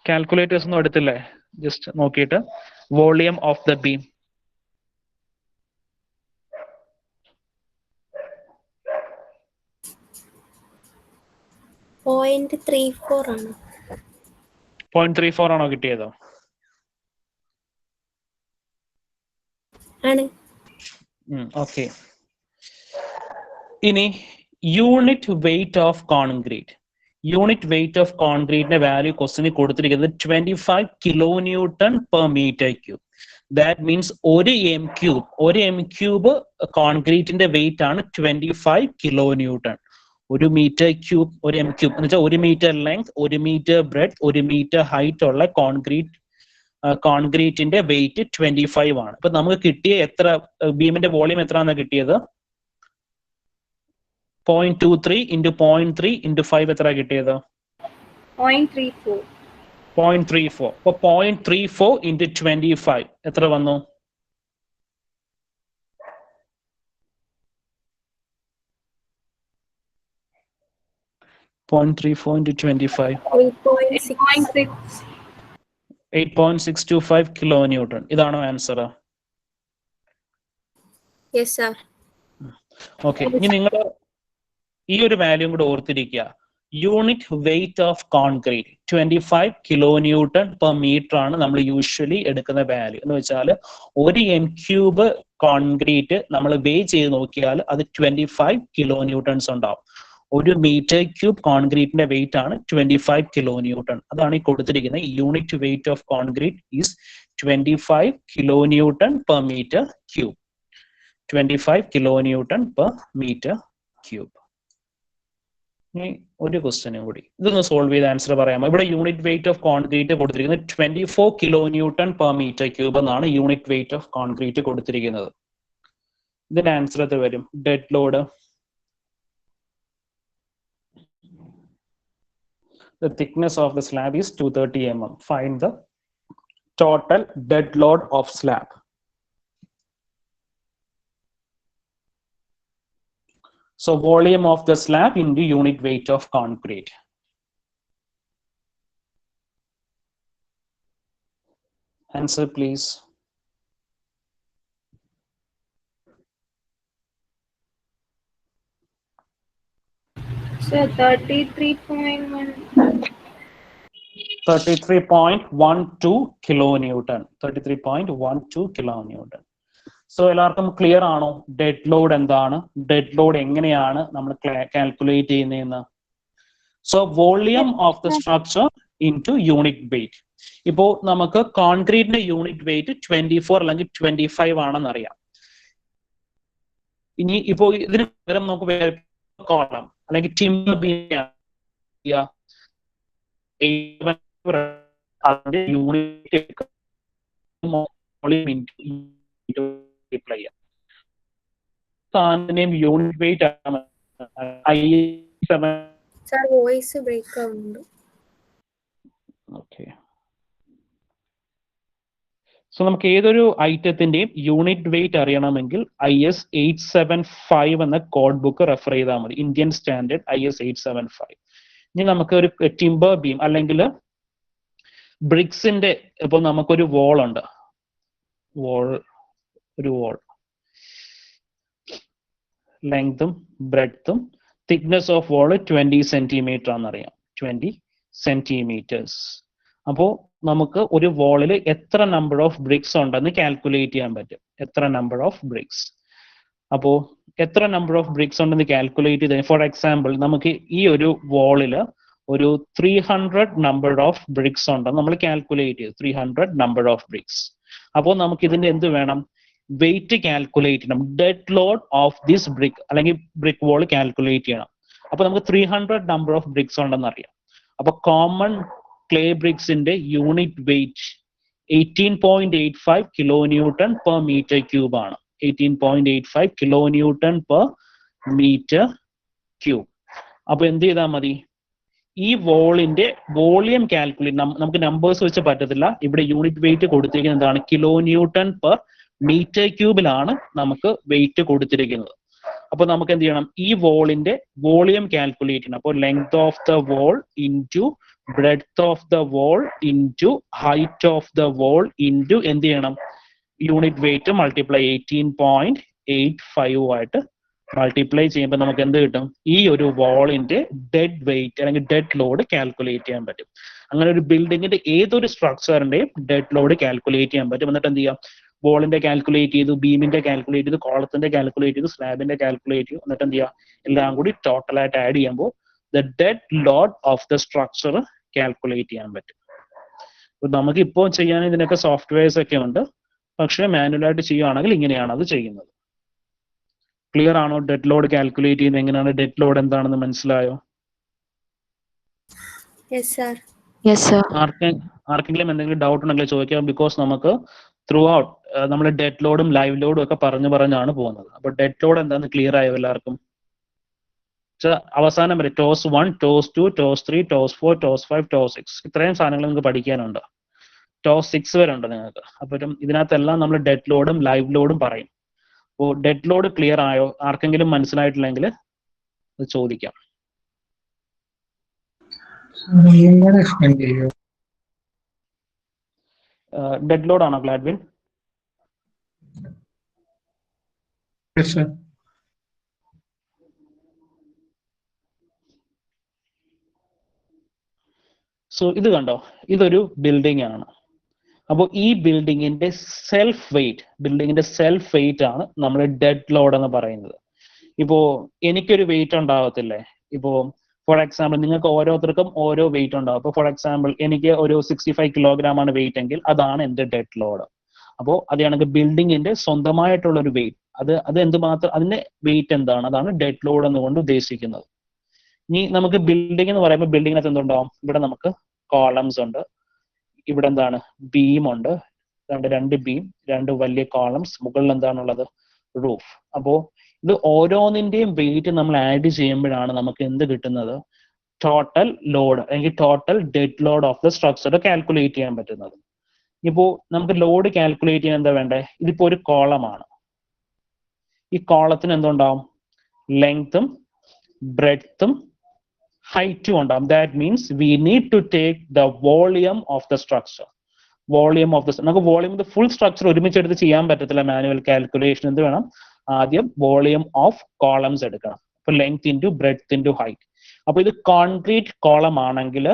Speaker 1: കാൽക്കുലേറ്റേഴ്സ് ഒന്നും എടുത്തില്ലേ? ജസ്റ്റ് നോക്കിയിട്ട് volume of the beam.
Speaker 3: Point 34 ആണ്.
Speaker 1: 0.34 ആണോ കിട്ടിയത്?
Speaker 3: ആണ്.
Speaker 1: ഓക്കെ. ഇനി unit weight of concrete. Unit weight of കോൺക്രീറ്റിന്റെ വാല്യൂ ക്വസ്റ്റിന് കൊടുത്തിരിക്കുന്നത് 25 kilo newton per metre cube. That means ഒരു എം ക്യൂബ് കോൺക്രീറ്റിന്റെ വെയിറ്റ് ആണ് 25 കിലോ ന്യൂട്ടൺ. ഒരു മീറ്റർ ക്യൂബ്, ഒരു എം ക്യൂബ് എന്ന് വെച്ചാൽ 1 metre length, 1 metre breadth, 1 metre height ഉള്ള കോൺക്രീറ്റിന്റെ വെയിറ്റ് 25 ആണ്. അപ്പൊ നമുക്ക് കിട്ടിയ എത്ര ബീമിന്റെ വോളിയം എത്രയാണെന്ന് കിട്ടിയത്? 0.23 into 0.3 into 5 എത്ര കിട്ടിയത്?
Speaker 3: 0.34.
Speaker 1: 0.34. അപ്പൊ 0.34 into 25 എത്ര വന്നു? 0.34 into 25. 8.625 kilo newton. ഇതാണോ ആൻസർ?
Speaker 3: Yes, sir.
Speaker 1: ഓക്കെ. ഇനി നിങ്ങൾ ഈ ഒരു വാല്യൂ കൂടെ ഓർത്തിരിക്കുക. Unit weight of concrete 25 kilo newton per metre ആണ് നമ്മൾ യൂഷ്വലി എടുക്കുന്ന വാല്യൂ. എന്ന് വെച്ചാൽ ഒരു എം ക്യൂബ് കോൺക്രീറ്റ് നമ്മൾ വേ ചെയ്ത് നോക്കിയാൽ അത് 25 കിലോ ന്യൂട്ടൺസ് ഉണ്ടാവും. ഒരു മീറ്റർ ക്യൂബ് കോൺക്രീറ്റിന്റെ വെയിറ്റ് ആണ് 25 കിലോ ന്യൂട്ടൺ. അതാണ് ഈ കൊടുത്തിരിക്കുന്നത്. Unit weight of concrete is 25 kilo newton per metre cube. 25 kilo newton per metre cube. ഇനി ഒരു ക്വസ്റ്റ്യനും കൂടി, ഇതൊന്ന് സോൾവ് ചെയ്ത് ആൻസർ പറയാമോ? ഇവിടെ യൂണിറ്റ് വെയിറ്റ് ഓഫ് കോൺക്രീറ്റ് കൊടുത്തിരിക്കുന്നത് 24 kilo newton per metre cube എന്നാണ് യൂണിറ്റ് വെയിറ്റ് ഓഫ് കോൺക്രീറ്റ് കൊടുത്തിരിക്കുന്നത്. ഇതിന്റെ ആൻസർ എത്ര വരും? Dead load. The thickness of the slab is 230 mm. Find the total dead load of slab. So volume of the slab into unit weight of concrete. Answer please.
Speaker 3: So 33.1.
Speaker 1: 33.12 kilonewton. 33.12 kilonewton. So എല്ലാവർക്കും clear ആണോ? Dead load എന്താണ്, dead load എങ്ങനെയാണ് നമ്മൾ calculate ചെയ്യുന്നതെന്ന്? So volume of the structure into unit weight. ഇപ്പോ നമുക്ക് കോൺക്രീറ്റിന്റെ unit wait 24 അല്ലെങ്കിൽ 25 ആണെന്ന് അറിയാം. ഇനി ഇപ്പോ ഇതിന് പകരം നമുക്ക് കോളം അല്ലെങ്കിൽ timber beam unit unit weight ആണ്.
Speaker 3: വോയിസ് ബ്രേക്ക് ആവുന്നുണ്ട്.
Speaker 1: ഓക്കെ. സോ നമുക്ക് ഏതൊരു ഐറ്റത്തിന്റെയും യൂണിറ്റ് വെയിറ്റ് അറിയണമെങ്കിൽ IS 875 എന്ന കോഡ് ബുക്ക് റെഫർ ചെയ്താൽ മതി. Indian standard IS 875. ഇനി നമുക്ക് ഒരു ടിമ്പർ ബീം അല്ലെങ്കിൽ ബ്രിക്സിന്റെ, ഇപ്പൊ നമുക്കൊരു വോൾ ഉണ്ട്, ഒരു വോൾ ലെങ്തും ബ്രെഡ്ത്തും തിക്നെസ് ഓഫ് വോൾ 20 സെന്റിമീറ്റർ ആണെന്നറിയാം. 20 സെന്റിമീറ്റേഴ്സ്. അപ്പോൾ നമുക്ക് ഒരു വോളിൽ എത്ര നമ്പർ ഓഫ് ബ്രിക്സ് ഉണ്ടെന്ന് കാൽക്കുലേറ്റ് ചെയ്യാൻ പറ്റും. എത്ര നമ്പർ ഓഫ് ബ്രിക്സ്. അപ്പോ എത്ര നമ്പർ ഓഫ് ബ്രിക്സ് ഉണ്ടെന്ന് കാൽക്കുലേറ്റ് ചെയ്ത്, ഫോർ എക്സാമ്പിൾ നമുക്ക് ഈ ഒരു വോളിൽ ഒരു 300 നമ്പർ ഓഫ് ബ്രിക്സ് ഉണ്ടെന്ന് നമ്മൾ കാൽക്കുലേറ്റ് ചെയ്തു. 300 നമ്പർ ഓഫ് ബ്രിക്സ്. അപ്പോൾ നമുക്ക് ഇതിന്റെ എന്ത് വേണം? വെയിറ്റ് കാൽക്കുലേറ്റ് ചെയ്യണം. Dead load of this brick അല്ലെങ്കിൽ ബ്രിക്ക് വോൾ കാൽക്കുലേറ്റ് ചെയ്യണം. അപ്പൊ നമുക്ക് 300 നമ്പർ ഓഫ് ബ്രിക്സ് ഉണ്ടെന്ന് അറിയാം. അപ്പൊ കോമൺ ക്ലേ ബ്രിക്സിന്റെ unit weight 18.85 kilo newton per metre cube ആണ്. 18.85 kilo newton per metre cube. അപ്പൊ എന്ത് ചെയ്താൽ മതി? ഈ വോളിന്റെ വോളിയം കാൽക്കുലേറ്റ് നമുക്ക് നമ്പേഴ്സ് വെച്ച് പറ്റത്തില്ല. ഇവിടെ യൂണിറ്റ് വെയിറ്റ് കൊടുത്തിരിക്കുന്നത് എന്താണ്? കിലോ ന്യൂട്ടൺ പെർ മീറ്റർ ക്യൂബിലാണ് നമുക്ക് വെയിറ്റ് കൊടുത്തിരിക്കുന്നത്. അപ്പൊ നമുക്ക് എന്ത് ചെയ്യണം? ഈ വോളിന്റെ വോളിയം കാൽക്കുലേറ്റ് ചെയ്യണം. അപ്പോൾ length of the wall into breadth of the wall into height of the wall into എന്ത് ചെയ്യണം? യൂണിറ്റ് വെയിറ്റ് മൾട്ടിപ്ലൈ 18.85 ആയിട്ട് മൾട്ടിപ്ലൈ ചെയ്യുമ്പോൾ നമുക്ക് എന്ത് കിട്ടും? ഈ ഒരു വാളിന്റെ ഡെഡ് വെയിറ്റ് അല്ലെങ്കിൽ ഡെഡ് ലോഡ് കാൽക്കുലേറ്റ് ചെയ്യാൻ പറ്റും. അങ്ങനെ ഒരു ബിൽഡിങ്ങിന്റെ ഏതൊരു സ്ട്രക്ചറിന്റെയും ഡെഡ് ലോഡ് കാൽക്കുലേറ്റ് ചെയ്യാൻ പറ്റും. എന്നിട്ട് എന്ത് ചെയ്യാം? വോളിന്റെ കാൽക്കുലേറ്റ് ചെയ്തു, ബീമിന്റെ കാൽക്കുലേറ്റ് ചെയ്തു, കോളത്തിന്റെ കാൽക്കുലേറ്റ് ചെയ്തു, സ്ലാബിന്റെ കാൽക്കുലേറ്റ് ചെയ്തു. എന്നിട്ട് എന്ത് ചെയ്യാം? എല്ലാം കൂടി ടോട്ടൽ ആയിട്ട് ആഡ് ചെയ്യുമ്പോൾ the dead load of the structure calculate ചെയ്യാൻ പറ്റും. അപ്പൊ നമുക്ക് ഇപ്പോൾ ചെയ്യാൻ ഇതിനൊക്കെ സോഫ്റ്റ്വെയർസ് ഒക്കെ ഉണ്ട്. പക്ഷെ മാനുവലായിട്ട് ചെയ്യുകയാണെങ്കിൽ ഇങ്ങനെയാണ് അത് ചെയ്യുന്നത്. ക്ലിയർ ആണോ? ഡെഡ് ലോഡ് കാൽക്കുലേറ്റ് ചെയ്യുന്നത് എങ്ങനെയാണ്? ഡെഡ് ലോഡ് എന്താണെന്ന് മനസ്സിലായോ?
Speaker 3: Yes, sir.
Speaker 2: Yes, sir.
Speaker 1: ആർക്കെങ്കിലും എന്തെങ്കിലും ഡൗട്ട് ഉണ്ടെങ്കിൽ ചോദിക്കാം. ബിക്കോസ് നമുക്ക് ത്രൂ ഔട്ട് നമ്മൾ ഡെഡ് ലോഡും ലൈവ് ലോഡും ഒക്കെ പറഞ്ഞാണ് പോകുന്നത്. അപ്പൊ ഡെഡ് ലോഡ് എന്താണെന്ന് ക്ലിയർ ആയോ എല്ലാവർക്കും? അവസാനം വരെ toss 1, toss 2, toss 3, toss 4, toss 5, toss 6 ഇത്രയും സാധനങ്ങൾ നിങ്ങൾക്ക് പഠിക്കാനുണ്ട്. ടോസ് 6 വരെ ഉണ്ട് നിങ്ങൾക്ക്. അപ്പം ഇതിനകത്തെല്ലാം നമ്മൾ ഡെഡ് ലോഡും ലൈവ് ലോഡും പറയും. അപ്പോൾ ഡെഡ് ലോഡ് ക്ലിയർ ആയോ? ആർക്കെങ്കിലും മനസ്സിലായിട്ടില്ലെങ്കിൽ അത് ചോദിക്കാം. ഡെഡ് ലോഡ് ആണോ ഗ്ലാഡ്വിൻ? സോ ഇത് കണ്ടോ, ഇതൊരു ബിൽഡിംഗ് ആണ്. അപ്പോൾ ഈ ബിൽഡിങ്ങിന്റെ സെൽഫ് വെയിറ്റ് ആണ് നമ്മൾ ഡെഡ് ലോഡ് എന്ന് പറയുന്നത്. ഇപ്പോ എനിക്കൊരു വെയിറ്റ് ഉണ്ടാവത്തില്ലേ? ഇപ്പോ ഫോർ എക്സാമ്പിൾ നിങ്ങൾക്ക് ഓരോരുത്തർക്കും ഓരോ വെയിറ്റ് ഉണ്ടാവും. അപ്പോൾ ഫോർ എക്സാമ്പിൾ എനിക്ക് ഒരു 65 കിലോഗ്രാം ആണ് വെയിറ്റ് എങ്കിൽ അതാണ് എന്റെ ഡെഡ് ലോഡ്. അപ്പോൾ അതാണെങ്കിൽ ബിൽഡിങ്ങിന്റെ സ്വന്തമായിട്ടുള്ള ഒരു വെയിറ്റ്, അത് എന്തുമാത്രം അതിന്റെ വെയിറ്റ് എന്താണ്, അതാണ് ഡെഡ് ലോഡ് എന്നുകൊണ്ട് ഉദ്ദേശിക്കുന്നത്. ഇനി നമുക്ക് ബിൽഡിംഗ് എന്ന് പറയുമ്പോൾ ബിൽഡിങ്ങിനകത്ത് എന്തുണ്ടാവും? ഇവിടെ നമുക്ക് കോളംസ് ഉണ്ട്, ഇവിടെ എന്താണ്? ബീം ഉണ്ട്, രണ്ട് ബീം, രണ്ട് വലിയ കോളംസ്, മുകളിൽ എന്താണുള്ളത്? റൂഫ്. അപ്പോ ഇത് ഓരോന്നിന്റെയും വെയിറ്റ് നമ്മൾ ആഡ് ചെയ്യുമ്പോഴാണ് നമുക്ക് എന്ത് കിട്ടുന്നത്? ടോട്ടൽ ലോഡ് അല്ലെങ്കിൽ total dead load of the structure calculate ചെയ്യാൻ പറ്റുന്നത്. ഇപ്പോ നമുക്ക് ലോഡ് കാൽക്കുലേറ്റ് ചെയ്യാൻ എന്താ വേണ്ടേ? ഇതിപ്പോ ഒരു കോളമാണ്. ഈ കോളത്തിന് എന്തുണ്ടാവും? ലെങ്ത്തും ബ്രെഡ്ത്തും ഹൈറ്റും ഉണ്ടാവും. That means we need to take the volume of the structure. നമുക്ക് വോളിയം ഫുൾ സ്ട്രക്ചർ ഒരുമിച്ച് എടുത്ത് ചെയ്യാൻ പറ്റത്തില്ല. മാനുവൽ കാൽക്കുലേഷൻ എന്ത് വേണം? ആദ്യം വോളിയം ഓഫ് കോളംസ് എടുക്കണം. അപ്പൊ length into breadth into height. അപ്പൊ ഇത് കോൺക്രീറ്റ് കോളം ആണെങ്കിൽ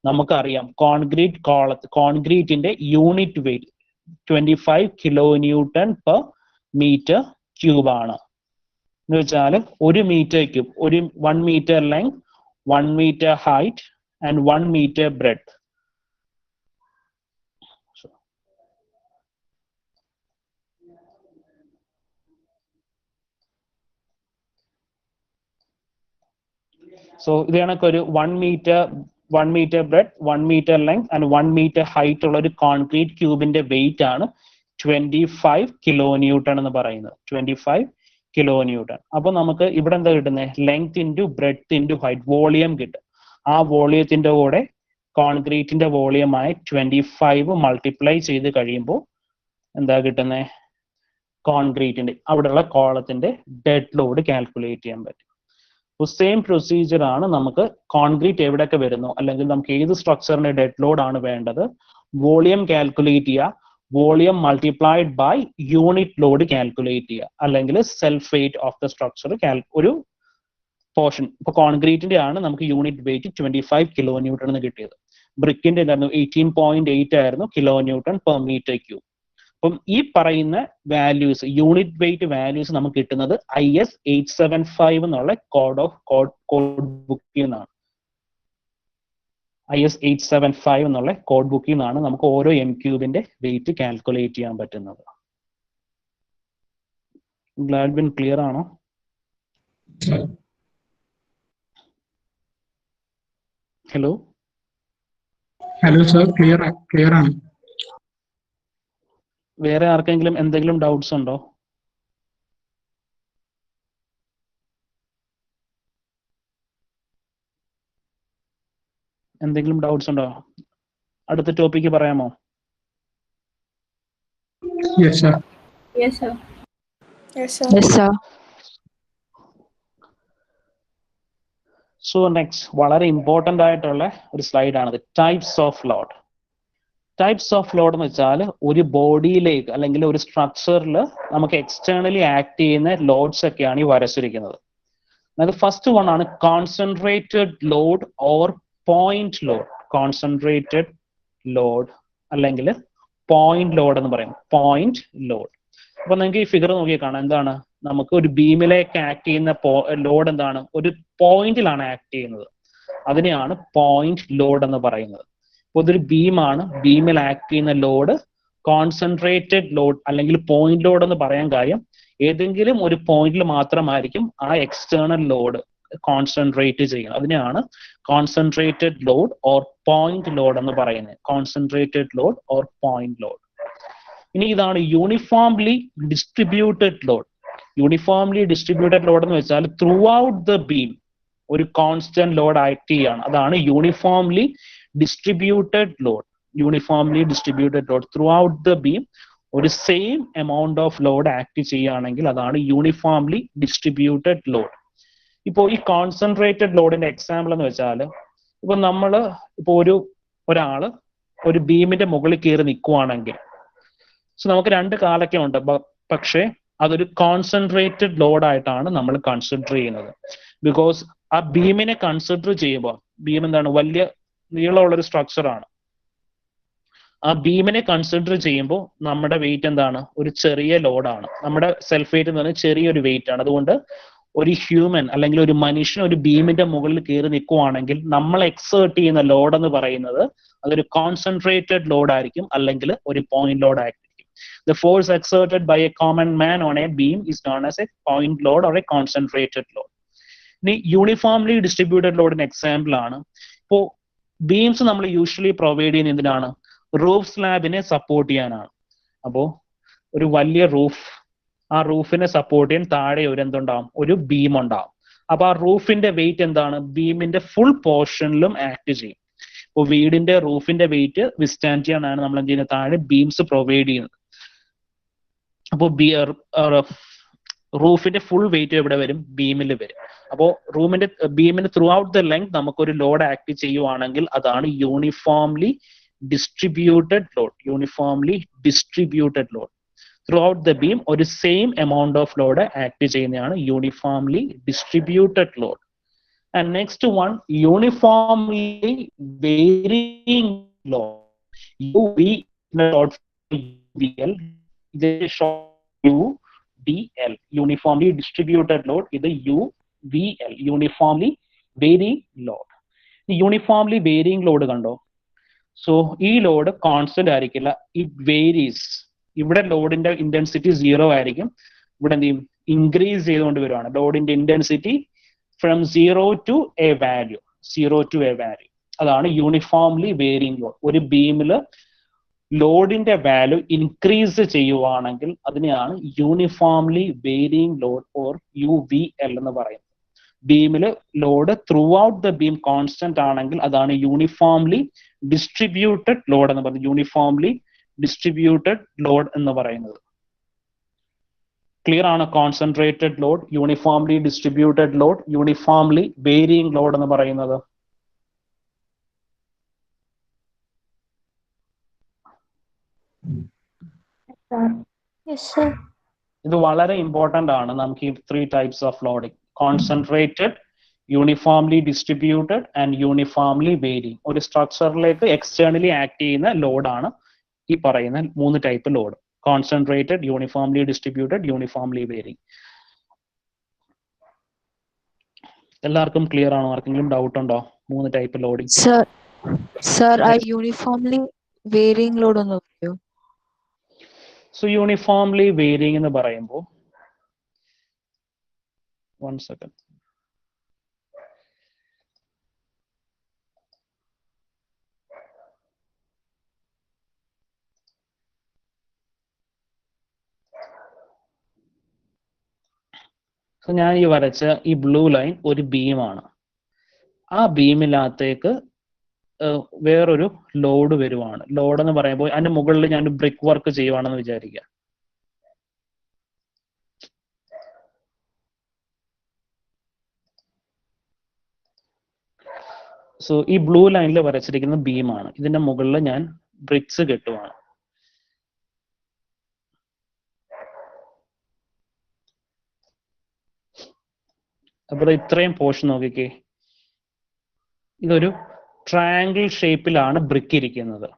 Speaker 1: നമുക്കറിയാം കോൺക്രീറ്റിന്റെ unit weight 25 kilo newton per metre cube ആണ്. എന്ന് വെച്ചാൽ 1 metre cube, 1 metre length, 1 meter height and 1 meter breadth. So ഇത് കണക്കൊരു 1 meter breadth, 1 meter length and 1 meter height ഉള്ള ഒരു കോൺക്രീറ്റ് ക്യൂബിന്റെ വെയിറ്റ് ആണ് 25 കിലോ ന്യൂട്ടൺ എന്ന് പറയുന്നത്. 25 കിലോ ന്യൂട്ടൺ. അപ്പൊ നമുക്ക് ഇവിടെ എന്താ കിട്ടുന്നത്? Length into breadth into height, volume കിട്ടും. ആ വോളിയത്തിന്റെ കൂടെ കോൺക്രീറ്റിന്റെ വോളിയമായ 25 മൾട്ടിപ്ലൈ ചെയ്ത് കഴിയുമ്പോൾ എന്താ കിട്ടുന്നത്? കോൺക്രീറ്റിന്റെ അവിടെയുള്ള കോളത്തിന്റെ ഡെഡ് ലോഡ് കാൽക്കുലേറ്റ് ചെയ്യാൻ പറ്റും. സെയിം പ്രൊസീജിയർ ആണ് നമുക്ക് കോൺക്രീറ്റ് എവിടെയൊക്കെ വരുന്നു, അല്ലെങ്കിൽ നമുക്ക് ഏത് സ്ട്രക്ചറിന്റെ ഡെഡ് ലോഡ് ആണ് വേണ്ടത്, വോളിയം കാൽക്കുലേറ്റ് ചെയ്യുക, volume multiplied by unit load calculate ചെയ്യുക, അല്ലെങ്കിൽ self weight of the structure ഒരു പോർഷൻ. ഇപ്പൊ കോൺക്രീറ്റിന്റെ ആണ് നമുക്ക് യൂണിറ്റ് വെയിറ്റ് 25 കിലോ ന്യൂട്ടൺ എന്ന് കിട്ടിയത്. ബ്രിക്കിന്റെ എന്തായിരുന്നു? 18.8 ആയിരുന്നു kilo newton per metre cube. അപ്പം ഈ പറയുന്ന വാല്യൂസ്, യൂണിറ്റ് വെയിറ്റ് വാല്യൂസ് നമുക്ക് കിട്ടുന്നത് IS 875 എന്നുള്ള കോഡ് ബുക്കിൽ നിന്നാണ്. IS 875 എന്നുള്ള കോഡ് ബുക്കിൽ നിന്നാണ് നമുക്ക് ഓരോ എം ക്യൂബിന്റെ വെയിറ്റ് കാൽക്കുലേറ്റ് ചെയ്യാൻ പറ്റുന്നത്. ഗ്ലാഡ്വിൻ ക്ലിയർ ആണോ? ഹലോ
Speaker 4: സർ, ക്ലിയർ ആണ്.
Speaker 1: വേറെ ആർക്കെങ്കിലും എന്തെങ്കിലും ഡൗട്ട്സ് ഉണ്ടോ? എന്തെങ്കിലും ഡൗട്ട്സ് ഉണ്ടോ? അടുത്ത ടോപ്പിക്ക് പറയാമോ?
Speaker 4: Yes, sir.
Speaker 3: Yes, sir.
Speaker 2: Yes, sir.
Speaker 1: So next വളരെ ഇമ്പോർട്ടൻ്റ് ആയിട്ടുള്ള ഒരു സ്ലൈഡാണത്, types of load. Types of load എന്ന് വെച്ചാൽ ഒരു ബോഡിയിലേക്ക് അല്ലെങ്കിൽ ഒരു സ്ട്രക്ചറിൽ നമുക്ക് എക്സ്റ്റേണലി ആക്ട് ചെയ്യുന്ന ലോഡ്സ് ഒക്കെയാണ് ഈ വരച്ചിരിക്കുന്നത്. അതായത് ഫസ്റ്റ് വൺ ആണ് concentrated load or point load. Concentrated load അല്ലെങ്കിൽ പോയിന്റ് ലോഡ് എന്ന് പറയും, പോയിന്റ് ലോഡ്. അപ്പൊ നിങ്ങൾക്ക് ഈ ഫിഗർ നോക്കി കാണാം, എന്താണ് നമുക്ക് ഒരു ബീമിലേക്ക് ആക്ട് ചെയ്യുന്ന ലോഡ് എന്താണ്, ഒരു പോയിന്റിലാണ് ആക്ട് ചെയ്യുന്നത്, അതിനെയാണ് പോയിന്റ് ലോഡ് എന്ന് പറയുന്നത്. അപ്പോൾ ഇതൊരു ബീമാണ്, ബീമിൽ ആക്ട് ചെയ്യുന്ന ലോഡ് കോൺസെൻട്രേറ്റഡ് ലോഡ് അല്ലെങ്കിൽ പോയിന്റ് ലോഡ് എന്ന് പറയാൻ കാര്യം ഏതെങ്കിലും ഒരു പോയിന്റിൽ മാത്രമായിരിക്കും ആ എക്സ്റ്റേണൽ ലോഡ് കോൺസെൻട്രേറ്റ് ചെയ്യുന്നത്. അതിനെയാണ് concentrated load or point load എന്ന് പറയുന്നത്, concentrated load or point load. ഇനി ഇതാണ് uniformly distributed load. Uniformly distributed load എന്ന് വെച്ചാൽ ത്രൂ ഔട്ട് ദ ബീം ഒരു കോൺസ്റ്റന്റ് ലോഡ് ആക്ട് ചെയ്യാണ്, അതാണ് uniformly distributed load. Uniformly distributed load throughout the beam ഒരു same amount of load act ചെയ്യുകയാണെങ്കിൽ അതാണ് യൂണിഫോംലി ഡിസ്ട്രിബ്യൂട്ടഡ് ലോഡ്. ഇപ്പോൾ ഈ കോൺസെൻട്രേറ്റഡ് ലോഡിന്റെ എക്സാമ്പിൾ എന്ന് വെച്ചാൽ, ഇപ്പൊ നമ്മൾ ഇപ്പോൾ ഒരാള് ഒരു ബീമിന്റെ മുകളിൽ കയറി നിൽക്കുവാണെങ്കിൽ നമുക്ക് രണ്ട് കാലൊക്കെ ഉണ്ട്, പക്ഷേ അതൊരു കോൺസെൻട്രേറ്റഡ് ലോഡ് ആയിട്ടാണ് നമ്മൾ കൺസിഡർ ചെയ്യുന്നത്. ബിക്കോസ് ആ ബീമിനെ കൺസിഡർ ചെയ്യുമ്പോൾ, ബീം എന്താണ്, വലിയ നീളമുള്ള ഒരു സ്ട്രക്ചർ ആണ്. ആ ബീമിനെ കൺസിഡർ ചെയ്യുമ്പോൾ നമ്മുടെ വെയിറ്റ് എന്താണ്, ഒരു ചെറിയ ലോഡാണ്. നമ്മുടെ സെൽഫ് വെയിറ്റ് എന്ന് പറഞ്ഞാൽ ചെറിയൊരു വെയിറ്റ് ആണ്. അതുകൊണ്ട് ഒരു ഹ്യൂമൻ അല്ലെങ്കിൽ ഒരു മനുഷ്യൻ ഒരു ബീമിന്റെ മുകളിൽ കയറി നിൽക്കുവാണെങ്കിൽ നമ്മൾ എക്സേർട്ട് ചെയ്യുന്ന ലോഡ് എന്ന് പറയുന്നത് അതൊരു കോൺസെൻട്രേറ്റഡ് ലോഡ് ആയിരിക്കും, അല്ലെങ്കിൽ ഒരു പോയിന്റ് ലോഡ് ആയിരിക്കും. The force exerted by a common man on a beam is known as a point load or a concentrated load. ഇനി യൂണിഫോംലി ഡിസ്ട്രിബ്യൂട്ടഡ് ലോഡിന് എക്സാമ്പിൾ ആണ്, ഇപ്പോ ബീംസ് നമ്മൾ യൂഷ്വലി പ്രൊവൈഡ് ചെയ്യുന്ന എന്തിനാണ്, റൂഫ് സ്ലാബിനെ സപ്പോർട്ട് ചെയ്യാനാണ്. അപ്പോൾ ഒരു വലിയ റൂഫ്, ആ റൂഫിനെ സപ്പോർട്ട് ചെയ്യാൻ താഴെ എന്തുണ്ടാവും, ഒരു ബീം ഉണ്ടാവും. അപ്പൊ ആ റൂഫിന്റെ വെയിറ്റ് എന്താണ്, ബീമിന്റെ ഫുൾ പോർഷനിലും ആക്ട് ചെയ്യും. ഇപ്പോൾ വീടിന്റെ റൂഫിന്റെ വെയിറ്റ് വിസ്റ്റാൻഡ് ചെയ്യാനാണ് നമ്മൾ എന്ത് ചെയ്യുന്നത്, താഴെ ബീംസ് പ്രൊവൈഡ് ചെയ്യുന്നത്. അപ്പോൾ റൂഫിന്റെ ഫുൾ വെയിറ്റ് എവിടെ വരും, ബീമിൽ വരും. അപ്പോൾ ബീമിന് ത്രൂ ഔട്ട് ദ ലെങ്ത് നമുക്കൊരു ലോഡ് ആക്ട് ചെയ്യുവാണെങ്കിൽ അതാണ് uniformly distributed load. Uniformly distributed load throughout the beam ഒരു same amount of load act ചെയ്യുന്നതാണ് uniformly distributed load. And next one, uniformly varying load. UV short UVL. This is short UDL. Uniformly distributed load is the UVL. Uniformly varying load. Uniformly varying load കണ്ടോ? So ഈ load constant ആയിരിക്കില്ല, it varies. ഇവിടെ ലോഡിന്റെ intensity 0 ആയിരിക്കും, ഇവിടെ എന്ത് ചെയ്യും, increase ചെയ്തുകൊണ്ട് വരുവാണ് ലോഡിന്റെ intensity from 0 to a value. 0 to a value. അതാണ് യൂണിഫോംലി വേരിയിങ് ലോഡ്. ഒരു ബീമില് ലോഡിന്റെ വാല്യൂ ഇൻക്രീസ് ചെയ്യുവാണെങ്കിൽ അതിനെയാണ് uniformly varying load or UVL എന്ന് പറയുന്നത്. ബീമില് load throughout the beam constant ആണെങ്കിൽ അതാണ് യൂണിഫോംലി ഡിസ്ട്രിബ്യൂട്ടഡ് ലോഡ് എന്ന് പറയുന്നത്. യൂണിഫോംലി ഡിസ്ട്രിബ്യൂട്ടഡ് ലോഡ് എന്ന് പറയുന്നത് ക്ലിയർ ആണ്? Concentrated load, uniformly distributed load, uniformly varying load എന്ന് പറയുന്നത്.
Speaker 2: Yes, sir.
Speaker 1: ഇത് വളരെ ഇമ്പോർട്ടന്റ് ആണ്. നമുക്ക് ഈ 3 types of loading, concentrated, uniformly distributed and uniformly varying. ഒരു സ്ട്രക്ചറിലേക്ക് എക്സ്റ്റേണലി ആക്ട് ചെയ്യുന്ന ലോഡാണ് ഈ പറയുന്ന 3 type load. Concentrated, uniformly distributed, uniformly varying. എല്ലാവർക്കും ക്ലിയർ ആണോ? ആർക്കെങ്കിലും ഡൗട്ട് ഉണ്ടോ 3 type loading?
Speaker 2: Sir, I uniformly varying load ഒന്ന് പറയോ?
Speaker 1: സോ യൂണിഫോംലി വേരിയിങ് എന്ന് പറയുമ്പോൾ, 1 second. സോ ഞാൻ ഈ വരച്ച ഈ ബ്ലൂ ലൈൻ ഒരു ബീമാണ്. ആ ബീമിനകത്തേക്ക് വേറൊരു ലോഡ് വരുവാണ്. ലോഡ് എന്ന് പറയുമ്പോൾ അതിന്റെ മുകളിൽ ഞാൻ ബ്രിക്ക് വർക്ക് ചെയ്യുവാണെന്ന് വിചാരിക്കുക. സോ ഈ ബ്ലൂ ലൈനിൽ വരച്ചിരിക്കുന്ന ബീമാണ്. ഇതിന്റെ മുകളിൽ ഞാൻ ബ്രിക്സ് കെട്ടുവാണ്. അപ്പോൾ ഇത്രയും പോർഷൻ നോക്കിക്കേ, ഇതൊരു ട്രയാങ്കിൾ ഷേപ്പിലാണ് ബ്രിക്ക് ഇരിക്കുന്നത്.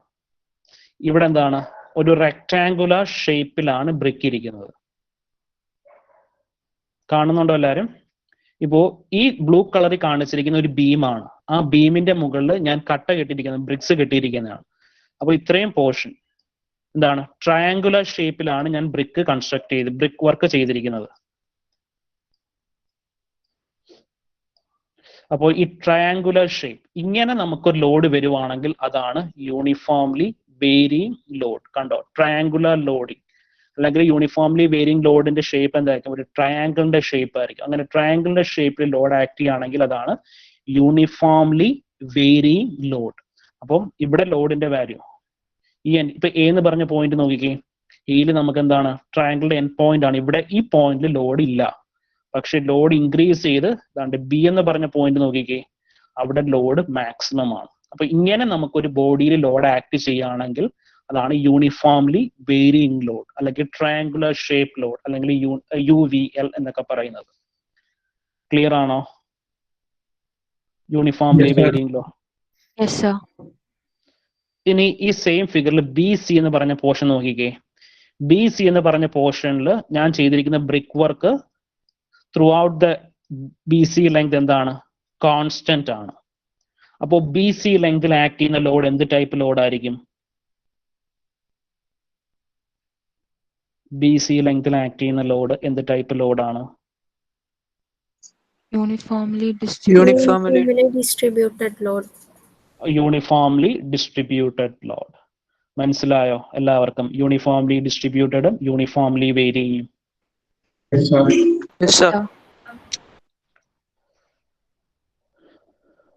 Speaker 1: ഇവിടെ എന്താണ്, ഒരു റെക്ടാങ്കുലർ ഷേപ്പിലാണ് ബ്രിക്ക് ഇരിക്കുന്നത്. കാണുന്നുണ്ടോ എല്ലാവരും? ഇപ്പോ ഈ ബ്ലൂ കളറിൽ കാണിച്ചിരിക്കുന്ന ഒരു ബീമാണ്. ആ ബീമിന്റെ മുകളിൽ ഞാൻ കട്ട കെട്ടിയിരിക്കുന്നത്, ബ്രിക്സ് കെട്ടിയിരിക്കുന്നതാണ്. അപ്പോൾ ഇത്രയും പോർഷൻ എന്താണ്, ട്രയാങ്കുലർ ഷേപ്പിലാണ് ഞാൻ ബ്രിക്ക് കൺസ്ട്രക്ട് ചെയ്ത് ബ്രിക്ക് വർക്ക് ചെയ്തിരിക്കുന്നത്. അപ്പോൾ ഈ ട്രയാങ്കുലർ ഷേപ്പ് ഇങ്ങനെ നമുക്കൊരു ലോഡ് വരുവാണെങ്കിൽ അതാണ് യൂണിഫോംലി വേരിയിങ് ലോഡ്. കണ്ടോ, ട്രയാങ്കുലർ ലോഡിങ് അല്ലെങ്കിൽ യൂണിഫോംലി വേരിയിങ് ലോഡിന്റെ ഷേപ്പ് എന്തായിരിക്കും, ഒരു ട്രയാങ്കിളിന്റെ ഷേപ്പ് ആയിരിക്കും. അങ്ങനെ ട്രയാങ്കിളിന്റെ ഷേപ്പിൽ ലോഡ് ആക്ട് ചെയ്യുകയാണെങ്കിൽ അതാണ് യൂണിഫോംലി വേരിയിങ് ലോഡ്. അപ്പം ഇവിടെ ലോഡിന്റെ വാല്യൂ ഇപ്പൊ എ എന്ന് പറഞ്ഞ പോയിന്റ് നോക്കിക്കേ, എയിൽ നമുക്ക് എന്താണ്, ട്രയാങ്കിളിന്റെ എൻഡ് പോയിന്റ് ആണ്. ഇവിടെ ഈ പോയിന്റിൽ ലോഡ് ഇല്ല, പക്ഷെ ലോഡ് ഇൻക്രീസ് ചെയ്ത് ദാണ്ട് ബി എന്ന് പറഞ്ഞ പോയിന്റ് നോക്കിക്കേ, അവിടെ ലോഡ് മാക്സിമം ആണ്. അപ്പൊ ഇങ്ങനെ നമുക്കൊരു ബോഡിയിൽ ലോഡ് ആക്ട് ചെയ്യുകയാണെങ്കിൽ അതാണ് യൂണിഫോംലി വേരിയിങ് ലോഡ് അല്ലെങ്കിൽ ട്രയാങ്കുലർ ഷേപ്പ് ലോഡ് അല്ലെങ്കിൽ UVL എന്നൊക്കെ പറയുന്നത്. ക്ലിയർ ആണോ? Uniformly varying load.
Speaker 2: Yes, sir.
Speaker 1: ഇനി ഈ സെയിം ഫിഗറിൽ BC എന്ന് പറഞ്ഞ പോർഷൻ നോക്കിക്കേ. BC എന്ന് പറഞ്ഞ പോർഷനിൽ ഞാൻ ചെയ്തിരിക്കുന്ന brick work throughout the BC length എന്താണ്, കോൺസ്റ്റന്റ് ആണ്. അപ്പോൾ BC ലെങ്തിൽ ആക്ട് ചെയ്യുന്ന ലോഡ് എന്ത് ടൈപ്പ് ലോഡ് ആയിരിക്കും? BC ലെങ്തിൽ ആക്ട് ചെയ്യുന്ന ലോഡ് എന്ത് ടൈപ്പ് ലോഡാണ്?
Speaker 2: Uniformly
Speaker 3: distributed load.
Speaker 1: Uniformly distributed load. മനസ്സിലായോ എല്ലാവർക്കും? യൂണിഫോംലി ഡിസ്ട്രിബ്യൂട്ടഡും യൂണിഫോംലി വേരിയിങ്ങും.
Speaker 2: Yes, sir.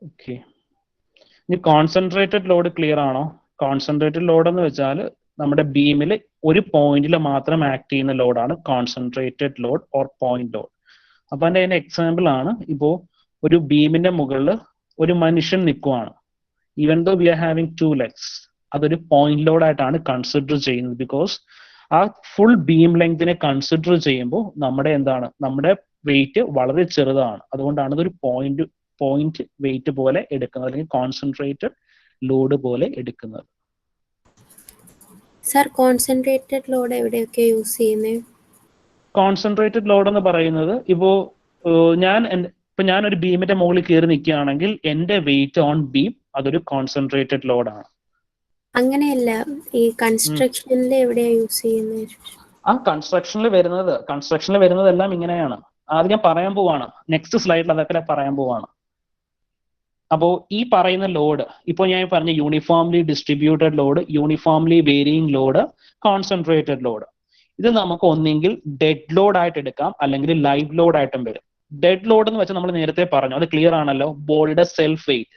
Speaker 1: ഓക്കെ, ഇനി കോൺസെൻട്രേറ്റഡ് ലോഡ് ക്ലിയർ ആണോ? കോൺസെൻട്രേറ്റഡ് ലോഡ് എന്ന് വെച്ചാൽ നമ്മുടെ ബീമിൽ ഒരു പോയിന്റിൽ മാത്രം ആക്ട് ചെയ്യുന്ന ലോഡാണ് concentrated load or point load. അപ്പൊ അതിന്റെ എക്സാമ്പിൾ ആണ്, ഇപ്പോ ഒരു ബീമിന്റെ മുകളിൽ ഒരു മനുഷ്യൻ നിൽക്കുവാണ്. Even though we are having 2 legs, അതൊരു പോയിന്റ് ലോഡ് ആയിട്ടാണ് കൺസിഡർ ചെയ്യുന്നത്. ബിക്കോസ് ആ ഫുൾ ബീം ലെങ്തിനെ കൺസിഡർ ചെയ്യുമ്പോൾ നമ്മുടെ എന്താണ്, നമ്മുടെ വെയിറ്റ് വളരെ ചെറുതാണ്. അതുകൊണ്ടാണ് ഇതൊരു പോയിന്റ് വെയിറ്റ് പോലെ എടുക്കുന്നത് അല്ലെങ്കിൽ കോൺസെൻട്രേറ്റഡ് ലോഡ് പോലെ എടുക്കുന്നത്.
Speaker 3: സർ, കോൺസെൻട്രേറ്റഡ് ലോഡ് എവിടെയൊക്കെ യൂസ് ചെയ്യുന്നത്?
Speaker 1: കോൺസെൻട്രേറ്റഡ് ലോഡ് എന്ന് പറയുന്നത് ഇപ്പോ ഞാനൊരു ബീമിന്റെ മുകളിൽ കയറി നിൽക്കുകയാണെങ്കിൽ എന്റെ വെയിറ്റ് ഓൺ ബീം അതൊരു കോൺസെൻട്രേറ്റഡ് ലോഡാണ്.
Speaker 3: അങ്ങനെയല്ല, ഈ കൺസ്ട്രക്ഷനിൽ എവിടെയാ യൂസ് ചെയ്യുന്നത്?
Speaker 1: ആ കൺസ്ട്രക്ഷനിൽ വരുന്നതെല്ലാം ഇങ്ങനെയാണ്. അത് ഞാൻ പറയാൻ പോവാണ്, നെക്സ്റ്റ് സ്ലൈഡിൽ അതൊക്കെ പറയാൻ പോവാണ്. അപ്പോൾ ഈ പറയുന്ന ലോഡ്, ഇപ്പോൾ ഞാൻ പറഞ്ഞ uniformly distributed load, uniformly varying load, concentrated load, ഇത് നമുക്ക് ഒന്നെങ്കിൽ ഡെഡ് ലോഡ് ആയിട്ട് എടുക്കാം അല്ലെങ്കിൽ ലൈവ് ലോഡ് ആയിട്ടും വരും. ഡെഡ് ലോഡ് എന്ന് വെച്ചാൽ നമ്മൾ നേരത്തെ പറഞ്ഞു, അത് ക്ലിയർ ആണല്ലോ, ബോഡിയുടെ സെൽഫ് വെയിറ്റ്.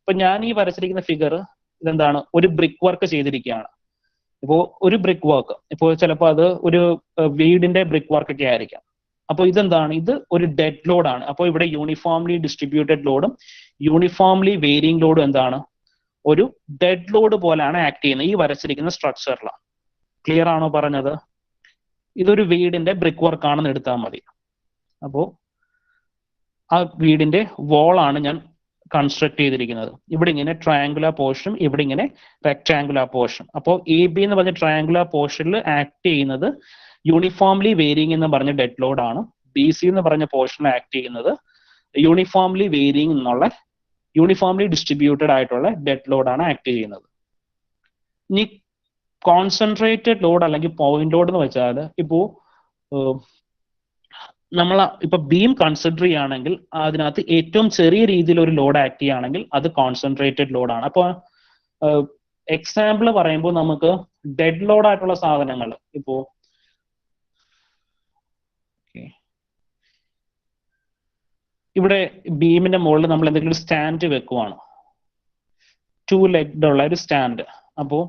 Speaker 1: ഇപ്പൊ ഞാൻ ഈ വരച്ചിരിക്കുന്ന ഫിഗർ ഇതെന്താണ്, ഒരു ബ്രിക്ക് വർക്ക് ചെയ്തിരിക്കുകയാണ്. ഇപ്പോൾ ഒരു ബ്രിക്ക് വർക്ക്, ഇപ്പോൾ ചിലപ്പോൾ അത് ഒരു വീടിന്റെ ബ്രിക്ക് വർക്ക് ഒക്കെ ആയിരിക്കാം. അപ്പോൾ ഇതെന്താണ്, ഇത് ഒരു ഡെഡ് ലോഡാണ്. അപ്പോൾ ഇവിടെ യൂണിഫോംലി ഡിസ്ട്രിബ്യൂട്ടഡ് ലോഡും യൂണിഫോംലി വേരിയിങ് ലോഡും എന്താണ്, ഒരു ഡെഡ് ലോഡ് പോലെയാണ് ആക്ട് ചെയ്യുന്നത് ഈ വരച്ചിരിക്കുന്ന സ്ട്രക്ചറിലാണ്. ക്ലിയർ ആണോ പറഞ്ഞത്? ഇതൊരു വീടിന്റെ ബ്രിക്ക് വർക്ക് ആണെന്ന് എടുത്താൽ മതി. അപ്പോൾ ആ വീടിന്റെ വോളാണ് ഞാൻ കൺസ്ട്രക്ട് ചെയ്തിരിക്കുന്നത്. ഇവിടെ ഇങ്ങനെ ട്രയാങ്കുലർ പോർഷൻ, ഇവിടെ ഇങ്ങനെ റെക്ടാങ്കുലർ പോർഷൻ. അപ്പോൾ AB എന്ന് പറഞ്ഞ ട്രയാങ്കുലർ പോർഷനിൽ ആക്ട് ചെയ്യുന്നത് യൂണിഫോംലി വേരിയിങ് എന്ന് പറഞ്ഞ ഡെഡ് ലോഡ് ആണ്. BC എന്ന് പറഞ്ഞ പോർഷനിൽ ആക്ട് ചെയ്യുന്നത് യൂണിഫോംലി വേരിയിങ് എന്നുള്ള യൂണിഫോംലി ഡിസ്ട്രിബ്യൂട്ടഡ് ആയിട്ടുള്ള ഡെഡ് ലോഡ് ആണ് ആക്ട് ചെയ്യുന്നത്. ഇനി കോൺസെൻട്രേറ്റഡ് ലോഡ് അല്ലെങ്കിൽ പോയിന്റ് ലോഡ് എന്ന് വെച്ചാൽ ഇപ്പോ നമ്മൾ ഇപ്പൊ ബീം കൺസിഡർ ചെയ്യുകയാണെങ്കിൽ അതിനകത്ത് ഏറ്റവും ചെറിയ രീതിയിൽ ഒരു ലോഡ് ആക്ട് ചെയ്യുകയാണെങ്കിൽ അത് കോൺസെൻട്രേറ്റഡ് ലോഡാണ്. അപ്പൊ എക്സാമ്പിൾ പറയുമ്പോൾ നമുക്ക് ഡെഡ് ലോഡ് ആയിട്ടുള്ള സാധനങ്ങൾ, ഇപ്പോ ഇവിടെ ബീമിന്റെ മുകളിൽ നമ്മൾ എന്തെങ്കിലും സ്റ്റാൻഡ് വെക്കുവാണ്. 2 ലെഗ് ഉള്ള ഒരു സ്റ്റാൻഡ്. അപ്പോ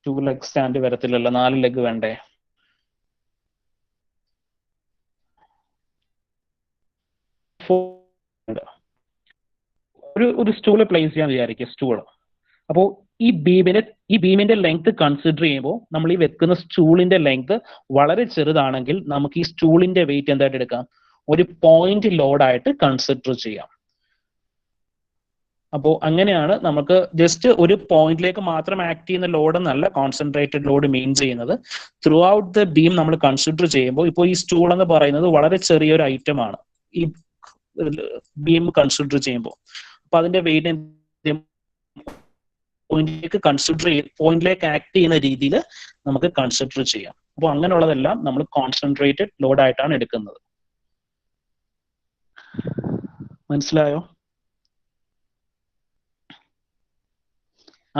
Speaker 1: 2 ലെഗ് സ്റ്റാൻഡ് വരത്തില്ലല്ലോ, 4 ലെഗ് വേണ്ടേ? ഒരു സ്റ്റൂള് പ്ലേസ് ചെയ്യാൻ വിചാരിക്കുക, സ്റ്റൂള്. അപ്പോൾ ഈ ബീമിന്റെ ലെങ്ത് കൺസിഡർ ചെയ്യുമ്പോൾ നമ്മൾ ഈ വെക്കുന്ന സ്റ്റൂളിന്റെ ലെങ്ത് വളരെ ചെറുതാണെങ്കിൽ നമുക്ക് ഈ സ്റ്റൂളിന്റെ വെയിറ്റ് എന്തായിട്ട് എടുക്കാം? ഒരു പോയിന്റ് ലോഡായിട്ട് കൺസിഡർ ചെയ്യാം. അപ്പോൾ അങ്ങനെയാണ് നമുക്ക് ജസ്റ്റ് ഒരു പോയിന്റിലേക്ക് മാത്രം ആക്ട് ചെയ്യുന്ന ലോഡ് എന്നല്ല കോൺസെൻട്രേറ്റഡ് ലോഡ് മീൻ ചെയ്യുന്നത്. ത്രൂ ഔട്ട് ദ ബീം നമ്മൾ കൺസിഡർ ചെയ്യുമ്പോൾ ഇപ്പോൾ ഈ സ്റ്റൂൾ എന്ന് പറയുന്നത് വളരെ ചെറിയൊരു ഐറ്റം ആണ് ഈ ബീം കൺസിഡർ ചെയ്യുമ്പോൾ. അപ്പൊ അതിന്റെ വെയിറ്റ് പോയിന്റിലേക്ക് ആക്ട് ചെയ്യുന്ന രീതിയിൽ നമുക്ക് കൺസിഡർ ചെയ്യാം. അപ്പോൾ അങ്ങനെയുള്ളതെല്ലാം നമ്മൾ കോൺസെൻട്രേറ്റഡ് ലോഡ് ആയിട്ടാണ് എടുക്കുന്നത്. മനസ്സിലായോ?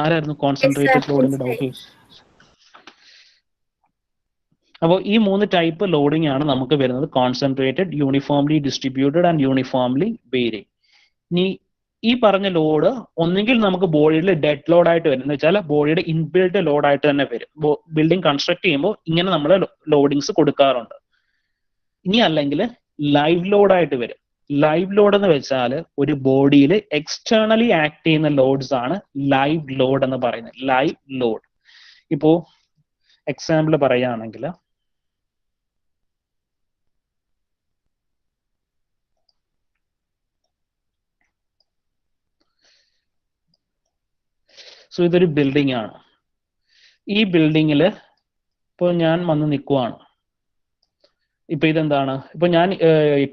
Speaker 1: ആരായിരുന്നു കോൺസെൻട്രേറ്റഡ് ലോഡിന്റെ ഡൗട്ട്? അപ്പോൾ ഈ 3 ടൈപ്പ് ലോഡിംഗ് ആണ് നമുക്ക് വരുന്നത്: concentrated, uniformly distributed and uniformly varying. ഇനി ഈ പറഞ്ഞ ലോഡ് ഒന്നെങ്കിൽ നമുക്ക് ബോഡിയിൽ ഡെഡ് ലോഡ് ആയിട്ട് വരും, എന്ന് വെച്ചാൽ ബോഡിയുടെ ഇൻബിൽഡ് ലോഡ് ആയിട്ട് തന്നെ വരും. ബിൽഡിംഗ് കൺസ്ട്രക്ട് ചെയ്യുമ്പോൾ ഇങ്ങനെ നമ്മൾ ലോഡിങ്സ് കൊടുക്കാറുണ്ട്. ഇനി അല്ലെങ്കിൽ ലൈവ് ലോഡ് ആയിട്ട് വരും. ലൈവ് ലോഡ് എന്ന് വെച്ചാൽ ഒരു ബോഡിയിൽ എക്സ്റ്റേണലി ആക്ട് ചെയ്യുന്ന ലോഡ്സ് ആണ് ലൈവ് ലോഡ് എന്ന് പറയുന്നത്. Live load. ഇപ്പോ എക്സാമ്പിൾ പറയുകയാണെങ്കിൽ ഇതൊരു ബിൽഡിംഗ് ആണ്. ഈ ബിൽഡിങ്ങിൽ ഇപ്പോൾ ഞാൻ വന്ന് നിൽക്കുവാണ്. ഇപ്പൊ ഇതെന്താണ്? ഇപ്പൊ ഞാൻ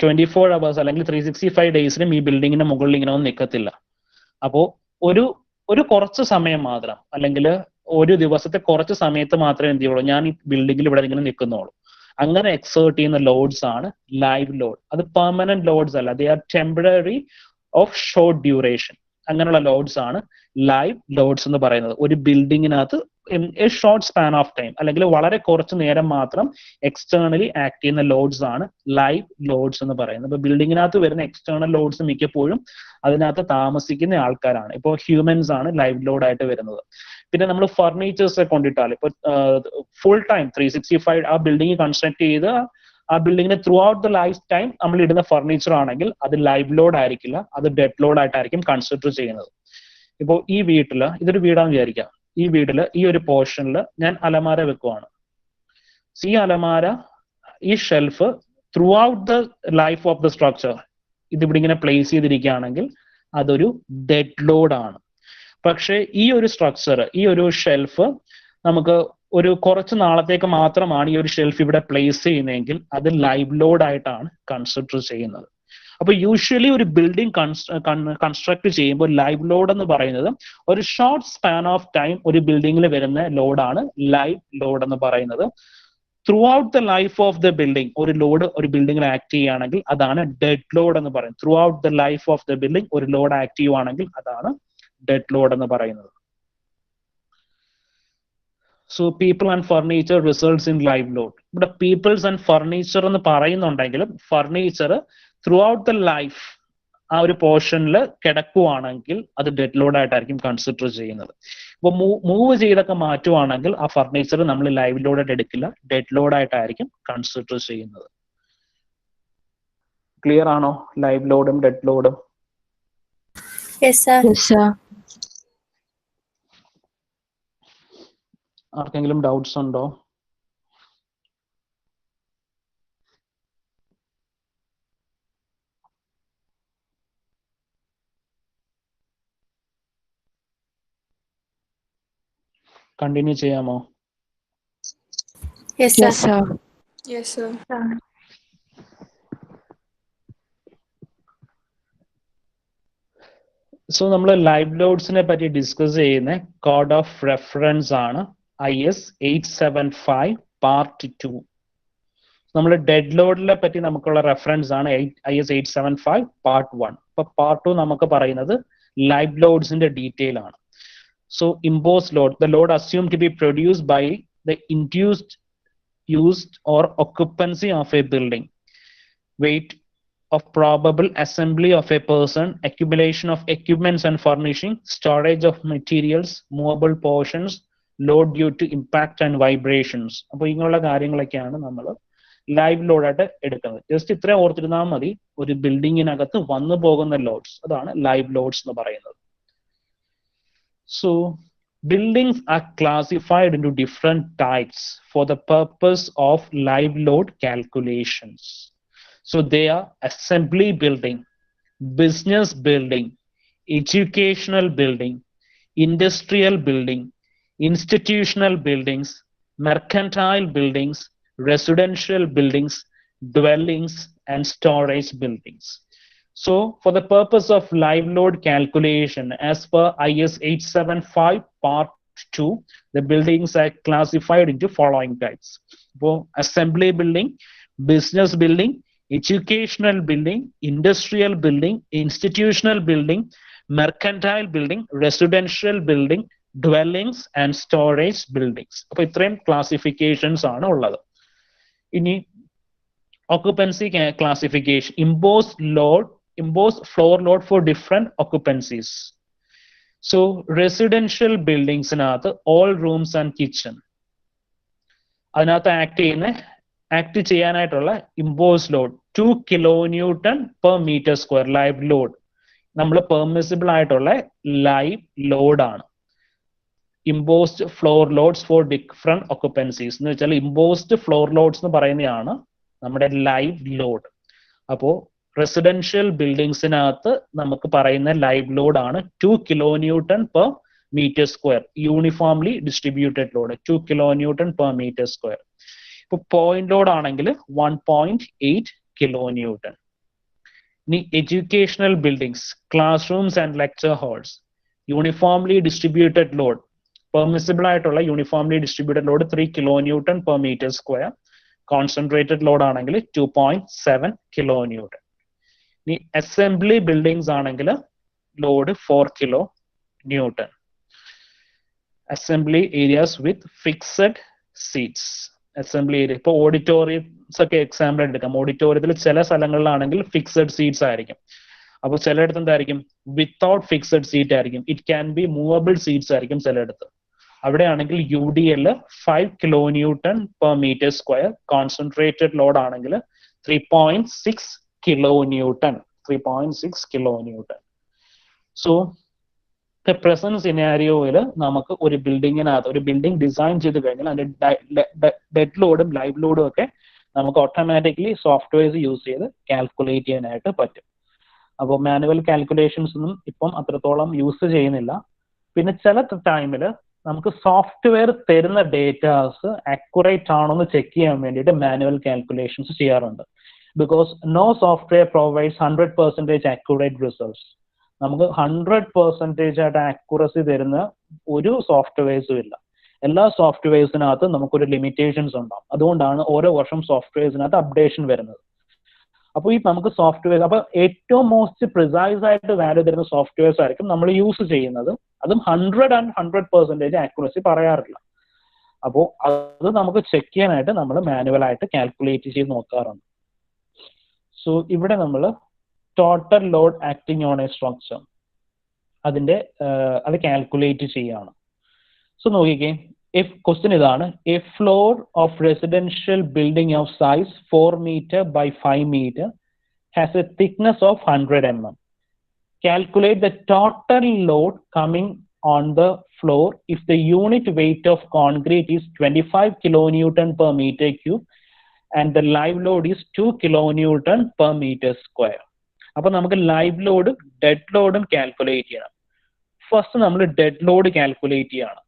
Speaker 1: 24 hours അല്ലെങ്കിൽ 365 ഡേയ്സിലും ഈ ബിൽഡിങ്ങിന്റെ മുകളിൽ ഇങ്ങനെ ഒന്നും നിൽക്കത്തില്ല. അപ്പോ ഒരു കുറച്ച് സമയം മാത്രം, അല്ലെങ്കിൽ ഒരു ദിവസത്തെ കുറച്ച് സമയത്ത് മാത്രമേ എന്ത് ചെയ്യുള്ളൂ, ഞാൻ ഈ ബിൽഡിങ്ങിൽ ഇവിടെ ഇങ്ങനെ നിൽക്കുന്നുള്ളൂ. അങ്ങനെ എക്സേർട്ട് ചെയ്യുന്ന ലോഡ്സ് ആണ് ലൈവ് ലോഡ്. അത് പെർമനന്റ് ലോഡ്സ് അല്ല, they are temporary of short duration. അങ്ങനെയുള്ള ലോഡ്സ് ആണ് ലൈവ് ലോഡ്സ് എന്ന് പറയുന്നത്. ഒരു ബിൽഡിങ്ങിനകത്ത് a short span of time അല്ലെങ്കിൽ വളരെ കുറച്ച് നേരം മാത്രം എക്സ്റ്റേണലി ആക്ട് ചെയ്യുന്ന ലോഡ്സ് ആണ് ലൈവ് ലോഡ്സ് എന്ന് പറയുന്നത്. ഇപ്പൊ ബിൽഡിങ്ങിനകത്ത് വരുന്ന എക്സ്റ്റേണൽ ലോഡ്സ് മിക്കപ്പോഴും അതിനകത്ത് താമസിക്കുന്ന ആൾക്കാരാണ്. ഇപ്പോൾ ഹ്യൂമൻസ് ആണ് ലൈവ് ലോഡ് ആയിട്ട് വരുന്നത്. പിന്നെ നമ്മൾ ഫർണിച്ചേഴ്സ് കൊണ്ടിട്ടാൽ ഇപ്പൊ ഫുൾ ടൈം 365 ആ ബിൽഡിംഗ് കൺസ്ട്രക്ട് ചെയ്ത് ആ ബിൽഡിങ്ങിന് throughout the lifetime നമ്മൾ ഇടുന്ന ഫർണിച്ചർ ആണെങ്കിൽ അത് ലൈവ് ലോഡ് ആയിരിക്കില്ല, അത് ഡെഡ് ലോഡ് ആയിട്ടായിരിക്കും കൺസിഡർ ചെയ്യുന്നത്. ഇപ്പോൾ ഈ വീട്ടില്, ഇതൊരു വീടാന്ന് വിചാരിക്കാം, ഈ വീട്ടില് ഈ ഒരു പോർഷനിൽ ഞാൻ അലമാര വെക്കുവാണ്. ഈ അലമാര, ഈ shelf through out the life of the structure ഇതിവിടെ ഇങ്ങനെ പ്ലേസ് ചെയ്തിരിക്കുകയാണെങ്കിൽ അതൊരു ഡെഡ് ലോഡ് ആണ്. പക്ഷേ ഈ ഒരു സ്ട്രക്ചർ, ഈ ഒരു ഷെൽഫ് നമുക്ക് ഒരു കുറച്ച് നാളത്തേക്ക് മാത്രമാണ് ഈ ഒരു ഷെൽഫ് ഇവിടെ പ്ലേസ് ചെയ്യുന്നതെങ്കിൽ അത് ലൈവ് ലോഡ് ആയിട്ടാണ് കൺസിഡർ ചെയ്യുന്നത്. അപ്പൊ യൂഷ്വലി ഒരു ബിൽഡിംഗ് കൺസ്ട്രക്ട് ചെയ്യുമ്പോൾ ലൈവ് ലോഡ് എന്ന് പറയുന്നത് ഒരു ഷോർട്ട് സ്പാൻ ഓഫ് ടൈം ഒരു ബിൽഡിങ്ങിൽ വരുന്ന ലോഡാണ് ലൈവ് ലോഡ് എന്ന് പറയുന്നത്. Through out the life of the building ഒരു ലോഡ് ഒരു ബിൽഡിങ്ങിൽ ആക്ട് ചെയ്യുകയാണെങ്കിൽ അതാണ് ഡെഡ് ലോഡ് എന്ന് പറയുന്നത്. Through out the life of the building ഒരു ലോഡ് ആക്ട് ചെയ്യുവാണെങ്കിൽ അതാണ് ഡെഡ് ലോഡ് എന്ന് പറയുന്നത്. So people and furniture results in live load. ഇവിടെ പീപ്പിൾസ് ആൻഡ് ഫർണിച്ചർ എന്ന് പറയുന്നുണ്ടെങ്കിലും furniture through out the life ആ ഒരു പോർഷനിൽ കിടക്കുവാണെങ്കിൽ അത് ഡെഡ് ലോഡ് ആയിട്ടായിരിക്കും കൺസിഡർ ചെയ്യുന്നത്. ഇപ്പൊ മൂവ് ചെയ്തൊക്കെ മാറ്റുവാണെങ്കിൽ ആ ഫർണിച്ചർ നമ്മൾ ലൈവ് ലോഡായിട്ട് എടുക്കില്ല, ഡെഡ് ലോഡ് ആയിട്ടായിരിക്കും കൺസിഡർ ചെയ്യുന്നത്. ക്ലിയർ ആണോ ലൈവ് ലോഡും ഡെഡ് ലോഡും? ആർക്കെങ്കിലും ഡൗട്ട്സ് ഉണ്ടോ? കണ്ടിന്യൂ ചെയ്യാമോ?
Speaker 3: Yes, sir.
Speaker 2: Yes, sir.
Speaker 1: So നമ്മൾ ലൈവ് ലോഡ്സിനെ പറ്റി ഡിസ്കസ് ചെയ്യുന്ന കോഡ് ഓഫ് റെഫറൻസ് ആണ് IS 875 പാർട്ട് 2. നമ്മൾ ഡെഡ് ലോഡിനെ പറ്റി നമുക്കുള്ള റെഫറൻസ് ആണ് IS 875 പാർട്ട് 1. ഇപ്പൊ പാർട്ട് 2 നമുക്ക് പറയുന്നത് ലൈവ് ലോഡ്സിന്റെ ഡീറ്റെയിൽ ആണ്. So imposed load, the load assumed to be produced by the induced, used or occupancy of a building. Weight of probable assembly of a person, accumulation of equipments and furnishing, storage of materials, movable portions, load due to impact and vibrations. അപ്പോൾ ഇങ്ങനെയുള്ള കാര്യങ്ങളൊക്കെയാണ് നമ്മൾ live ലോഡായിട്ട് എടുക്കുന്നത്. Just ഇത്രയും ഓർത്തിരുന്നാൽ മതി, ഒരു ബിൽഡിങ്ങിനകത്ത് വന്നു പോകുന്ന ലോഡ്സ്, അതാണ് ലൈവ് ലോഡ്സ് എന്ന് പറയുന്നത്. So buildings are classified into different types for the purpose of live load calculations. So they are assembly building, business building, educational building, industrial building, institutional buildings, mercantile buildings, residential buildings, dwellings, and storage buildings. So for the purpose of live load calculation, as per IS 875 part 2, the buildings are classified into following types. For assembly building, business building, educational building, industrial building, institutional building, mercantile building, residential building, dwellings, and storage buildings. അപ്പോൾ ഇത്രയും classifications ആണ് ഉള്ളത്. ഇനി occupancy classification, imposed floor load for different occupancies. So residential buildings nath all rooms and kitchen adanathu act cheyanayittulla imposed load 2 kilonewton per meter square live load നമ്മൾ permissible ആയിട്ടുള്ള live load ആണ്. Imposed floor loads for different occupancies എന്ന് വെച്ചാൽ imposed floor loads എന്ന് പറയുന്നതാണ് നമ്മുടെ live load. അപ്പോൾ residential ബിൽഡിങ്സിനകത്ത് നമുക്ക് പറയുന്ന ലൈവ് ലോഡ് ആണ് 2 kilonewton per meter square, uniformly distributed load 2 kilonewton per meter square. ഇപ്പൊ പോയിന്റ് ലോഡ് ആണെങ്കിൽ 1.8 kilonewton. ഇനി educational buildings, classrooms and lecture halls, uniformly distributed load, permissible ആയിട്ടുള്ള uniformly distributed load 3 kilonewton per meter square. Concentrated load ആണെങ്കിൽ 2.7 kilonewton. ഇനി assembly buildings ആണെങ്കിൽ load 4 kilonewton. Assembly areas with fixed seats, assembly area ഇപ്പോൾ auditoriums ഒക്കെ example എടുക്കാം. ഓഡിറ്റോറിയത്തിൽ ചില സ്ഥലങ്ങളിലാണെങ്കിൽ fixed seats ആയിരിക്കും. അപ്പോൾ ചിലയിടത്ത് എന്തായിരിക്കും, വിത്തൗട്ട് ഫിക്സഡ് സീറ്റ് ആയിരിക്കും. It can B movable seats ആയിരിക്കും ചിലയിടത്ത്. അവിടെയാണെങ്കിൽ UDL 5 kilonewton per meter square, concentrated load ആണെങ്കിൽ 3.6 kilonewton. സോ പ്രസന്റ് സിനാരിയോയിൽ നമുക്ക് ഒരു ബിൽഡിങ്ങിനകത്ത് ഒരു ബിൽഡിംഗ് ഡിസൈൻ ചെയ്ത് കഴിഞ്ഞാൽ അതിന്റെ ഡെഡ് ലോഡും ലൈവ് ലോഡും ഒക്കെ നമുക്ക് ഓട്ടോമാറ്റിക്കലി സോഫ്റ്റ്വെയർസ് യൂസ് ചെയ്ത് കാൽക്കുലേറ്റ് ചെയ്യാനായിട്ട് പറ്റും. അപ്പോൾ മാനുവൽ കാൽക്കുലേഷൻസ് ഒന്നും ഇപ്പം അത്രത്തോളം യൂസ് ചെയ്യുന്നില്ല. പിന്നെ ചില ടൈമിൽ നമുക്ക് സോഫ്റ്റ്വെയർ തരുന്ന ഡേറ്റാസ് അക്യുറേറ്റ് ആണോ എന്ന് ചെക്ക് ചെയ്യാൻ വേണ്ടിയിട്ട് മാനുവൽ കാൽക്കുലേഷൻസ് ചെയ്യാറുണ്ട്. Because no software provides 100% accurate results. നമുക്ക് 100% ആയിട്ട് ആക്യുറസി തരുന്ന ഒരു സോഫ്റ്റ്വെയർസും ഇല്ല. എല്ലാ സോഫ്റ്റ്വെയർസിനകത്ത് നമുക്കൊരു ലിമിറ്റേഷൻസ് ഉണ്ടാവും. അതുകൊണ്ടാണ് ഓരോ വർഷം സോഫ്റ്റ്വെയർസിനകത്ത് അപ്ഡേഷൻ വരുന്നത്. അപ്പോൾ ഈ നമുക്ക് സോഫ്റ്റ്വെയർ അപ്പോൾ ഏറ്റവും മോസ്റ്റ് പ്രിസൈസ് ആയിട്ട് വാല്യൂ തരുന്ന സോഫ്റ്റ്വെയർസ് ആയിരിക്കും നമ്മൾ യൂസ് ചെയ്യുന്നത്. അതും 100% ആക്യുറസി പറയാറില്ല. അപ്പോൾ അത് നമുക്ക് ചെക്ക് ചെയ്യാനായിട്ട് നമ്മൾ മാനുവലായിട്ട് കാൽക്കുലേറ്റ് ചെയ്ത് നോക്കാറുണ്ട്. സോ ഇവിടെ നമ്മൾ total load acting on A structure അതിന്റെ അത് കാൽക്കുലേറ്റ് ചെയ്യാണ്. സോ നോക്കിക്കേ, ക്വസ്റ്റ്യൻ ഇതാണ്, A floor of residential building of size 4 meter by 5 meter has A thickness of 100 mm. Calculate the total load coming on the floor if the unit weight of concrete is 25 kilonewton per meter cube and the live load is 2 kilonewton per meter square. അപ്പോൾ നമുക്ക് live ലോഡും dead ലോഡും calculate ചെയ്യണം. First നമ്മൾ dead load calculate ചെയ്യണം.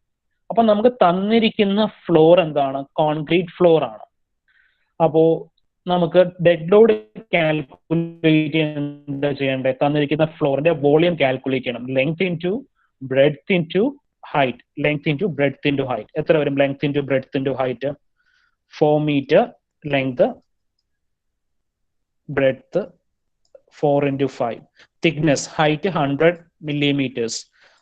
Speaker 1: അപ്പൊ നമുക്ക് തന്നിരിക്കുന്ന ഫ്ലോർ എന്താണ്, കോൺക്രീറ്റ് ഫ്ലോർ ആണ്. അപ്പോ നമുക്ക് ഡെഡ് ലോഡ് കാൽക്കുലേറ്റ് ചെയ്യാൻ എന്താ ചെയ്യേണ്ടത്, തന്നിരിക്കുന്ന ഫ്ലോറിന്റെ വോളിയം കാൽക്കുലേറ്റ് ചെയ്യണം. Length into breadth into height, length into breadth into height. എത്ര വരും? Length into breadth into height 4 meter, length breadth 4 into 5, thickness height 100 millimeters.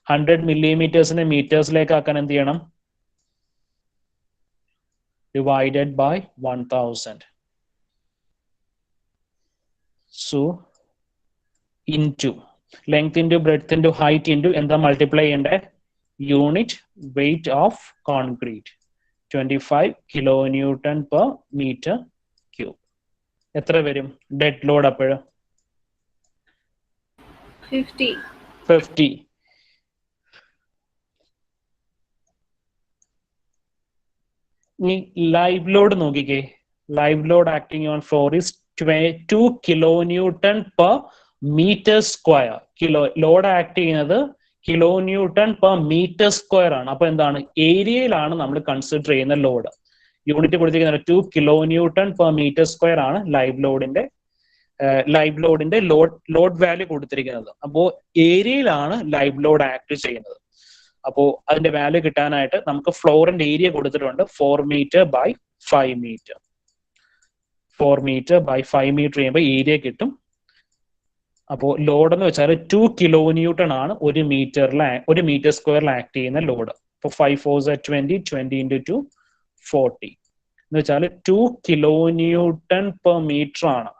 Speaker 1: 100 millimeters മീറ്റേഴ്സിലേക്ക് ആക്കാൻ എന്ത് ചെയ്യണം? Divided by 1000. So into length into breadth into height into എന്താ multiply ചെയ്യണ്ടേ? Unit weight of concrete 25 kilonewton per meter cube. എത്ര വരും dead load അപ്പോഴ്? 50. ഇനി ലൈവ് ലോഡ് നോക്കിക്കേ. Live load acting on floor is 2 kilonewton per meter square. Load act ചെയ്യുന്നത് kilonewton per meter square ആണ്. അപ്പൊ എന്താണ്? ഏരിയയിലാണ് നമ്മൾ കൺസിഡർ ചെയ്യുന്ന ലോഡ്. യൂണിറ്റ് കൊടുത്തിരിക്കുന്നത് 2 kilonewton per meter square ആണ് ലൈവ് ലോഡിന്റെ ലോഡ് വാല്യൂ കൊടുത്തിരിക്കുന്നത്. അപ്പോൾ ഏരിയയിലാണ് ലൈവ് ലോഡ് ആക്ട് ചെയ്യുന്നത്. അപ്പോൾ അതിന്റെ വാല്യൂ കിട്ടാനായിട്ട് നമുക്ക് ഫ്ലോറിന്റെ ഏരിയ കൊടുത്തിട്ടുണ്ട് 4 meter by 5 meter. 4 meter by 5 meter ചെയ്യുമ്പോൾ ഏരിയ കിട്ടും. അപ്പോൾ ലോഡ് എന്ന് വെച്ചാൽ 2 kilonewton ആണ് ഒരു മീറ്റർ സ്ക്വയറിൽ ആക്ട് ചെയ്യുന്ന ലോഡ്. അപ്പോൾ 5 4s 20, 20 into 2 40 എന്ന് വെച്ചാൽ 2 kilonewton per meter ആണ്.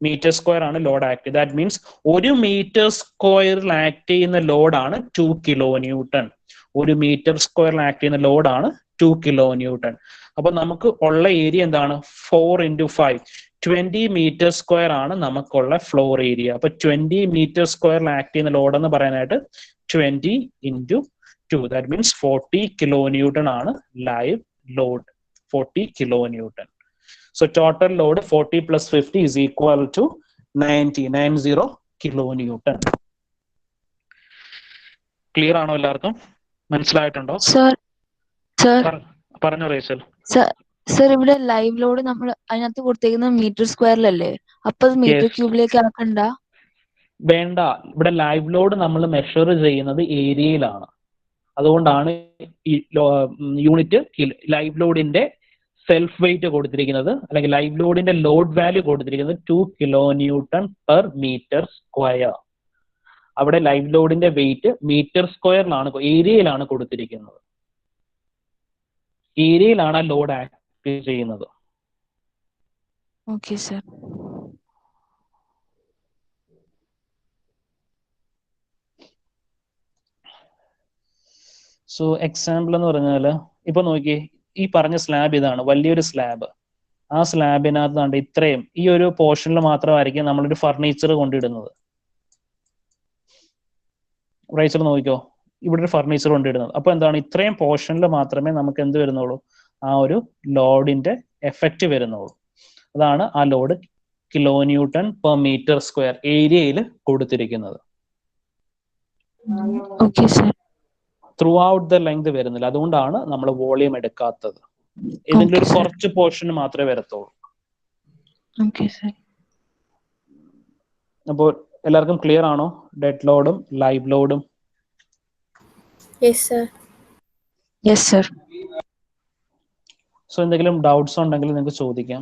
Speaker 1: മീറ്റർ സ്ക്വയർ ആണ് ലോഡ് ആക്ട്. ദാറ്റ് മീൻസ് ഒരു മീറ്റർ സ്ക്വയറിൽ ആക്ട് ചെയ്യുന്ന ലോഡാണ് 2 kilonewton. ഒരു മീറ്റർ സ്ക്വയറിൽ ആക്ട് ചെയ്യുന്ന ലോഡാണ് 2 kilonewton. അപ്പൊ നമുക്ക് ഉള്ള ഏരിയ എന്താണ്? 4 into 5 20 meter square ആണ് നമുക്കുള്ള ഫ്ലോർ ഏരിയ. അപ്പൊ 20 meter square ആക്ട് ചെയ്യുന്ന ലോഡ് എന്ന് പറയാനായിട്ട് 20 into 2. ദാറ്റ് മീൻസ് 40 kilonewton ആണ് live load. 40 kilonewton. So total load 40 plus 50 is equal to 90 kilonewton. Clear ആണോ എല്ലാവർക്കും? മനസ്സിലായിട്ടുണ്ടോ? പറഞ്ഞോ റേച്ചൽ.
Speaker 2: സർ ഇവിടെ ലൈവ് ലോഡ് നമ്മൾ അതിനകത്ത് കൊടുത്തേക്കുന്നത് മീറ്റർ സ്ക്വയറിലല്ലേ? അപ്പൊ മീറ്റർ ക്യൂബിലേക്ക് ആക്കണ്ട?
Speaker 1: വേണ്ട. ഇവിടെ ലൈവ് ലോഡ് നമ്മൾ മെഷർ ചെയ്യുന്നത് ഏരിയയിലാണ്. അതുകൊണ്ടാണ് ഈ യൂണിറ്റ് ലൈവ് ലോഡിന്റെ സെൽഫ് വെയിറ്റ് കൊടുത്തിരിക്കുന്നത്, അല്ലെങ്കിൽ ലൈവ് ലോഡിന്റെ ലോഡ് വാല്യൂ കൊടുത്തിരിക്കുന്നത് 2 kilonewton per meter square. അവിടെ ലൈവ് ലോഡിന്റെ വെയിറ്റ് മീറ്റർ സ്ക്വയറിലാണ്, ഏരിയയിലാണ് കൊടുത്തിരിക്കുന്നത്. ഏരിയയിലാണ് ആ ലോഡ് ആക്ട് ചെയ്യുന്നത്.
Speaker 2: Okay sir.
Speaker 1: സോ എക്സാമ്പിൾ എന്ന് പറഞ്ഞാല് ഇപ്പൊ നോക്കിയേ, ഈ പറഞ്ഞ സ്ലാബ് ഇതാണ്, വലിയൊരു സ്ലാബ്. ആ സ്ലാബിനകത്ത് ഇത്രയും ഈ ഒരു പോർഷനിൽ മാത്രമായിരിക്കും നമ്മളൊരു ഫർണിച്ചർ കൊണ്ടിടുന്നത്. റൈച്ചർ നോക്കിക്കോ, ഇവിടെ ഒരു ഫർണിച്ചർ കൊണ്ടിടുന്നത്. അപ്പൊ എന്താണ്? ഇത്രയും പോർഷനിൽ മാത്രമേ നമുക്ക് എന്ത് വരുന്നുള്ളൂ? ആ ഒരു ലോഡിന്റെ എഫക്റ്റ് വരുന്നുള്ളൂ. അതാണ് ആ load kilonewton per meter square ഏരിയയിൽ കൊടുത്തിരിക്കുന്നത്. ത്രൂ ഔട്ട് ദ ലെങ്ത് വരുന്നില്ല. അതുകൊണ്ടാണ് നമ്മൾ വോളിയം എടുക്കാത്തത്. ഏതെങ്കിലും ഒരു കുറച്ച് പോർഷൻ മാത്രമേ വരത്തുള്ളൂ. അപ്പോൾ എല്ലാവർക്കും ക്ലിയർ ആണോ? ഡെഡ് ലോഡും ലൈവ് ലോഡും.
Speaker 2: Yes sir.
Speaker 1: സോ എന്തെങ്കിലും ഡൗട്ട്സ് ഉണ്ടെങ്കിൽ നിങ്ങൾക്ക് ചോദിക്കാം.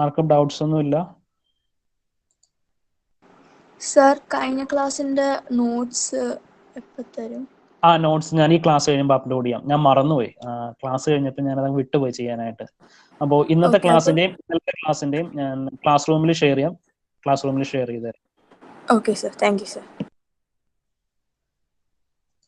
Speaker 1: ആർക്കും ഡൗട്ട്സ് ഒന്നുമില്ല?
Speaker 4: സർ, കഴിഞ്ഞ ക്ലാസ്സിന്റെ നോട്ട്സ് എപ്പോ തരും?
Speaker 1: നോട്ട്സ് ഞാൻ ഈ ക്ലാസ് കഴിയുമ്പോൾ അപ്ലോഡ് ചെയ്യാം. ഞാൻ മറന്നുപോയി, ക്ലാസ് കഴിഞ്ഞപ്പോൾ ഞാൻ അത് വിട്ടുപോയി ചെയ്യാനായിട്ട്. അപ്പോൾ ഇന്നത്തെ ക്ലാസ്സിന്റെയും ഞാൻ ക്ലാസ് റൂമിൽ ഷെയർ ചെയ്ത് തരാം.
Speaker 4: Okay sir, thank you sir.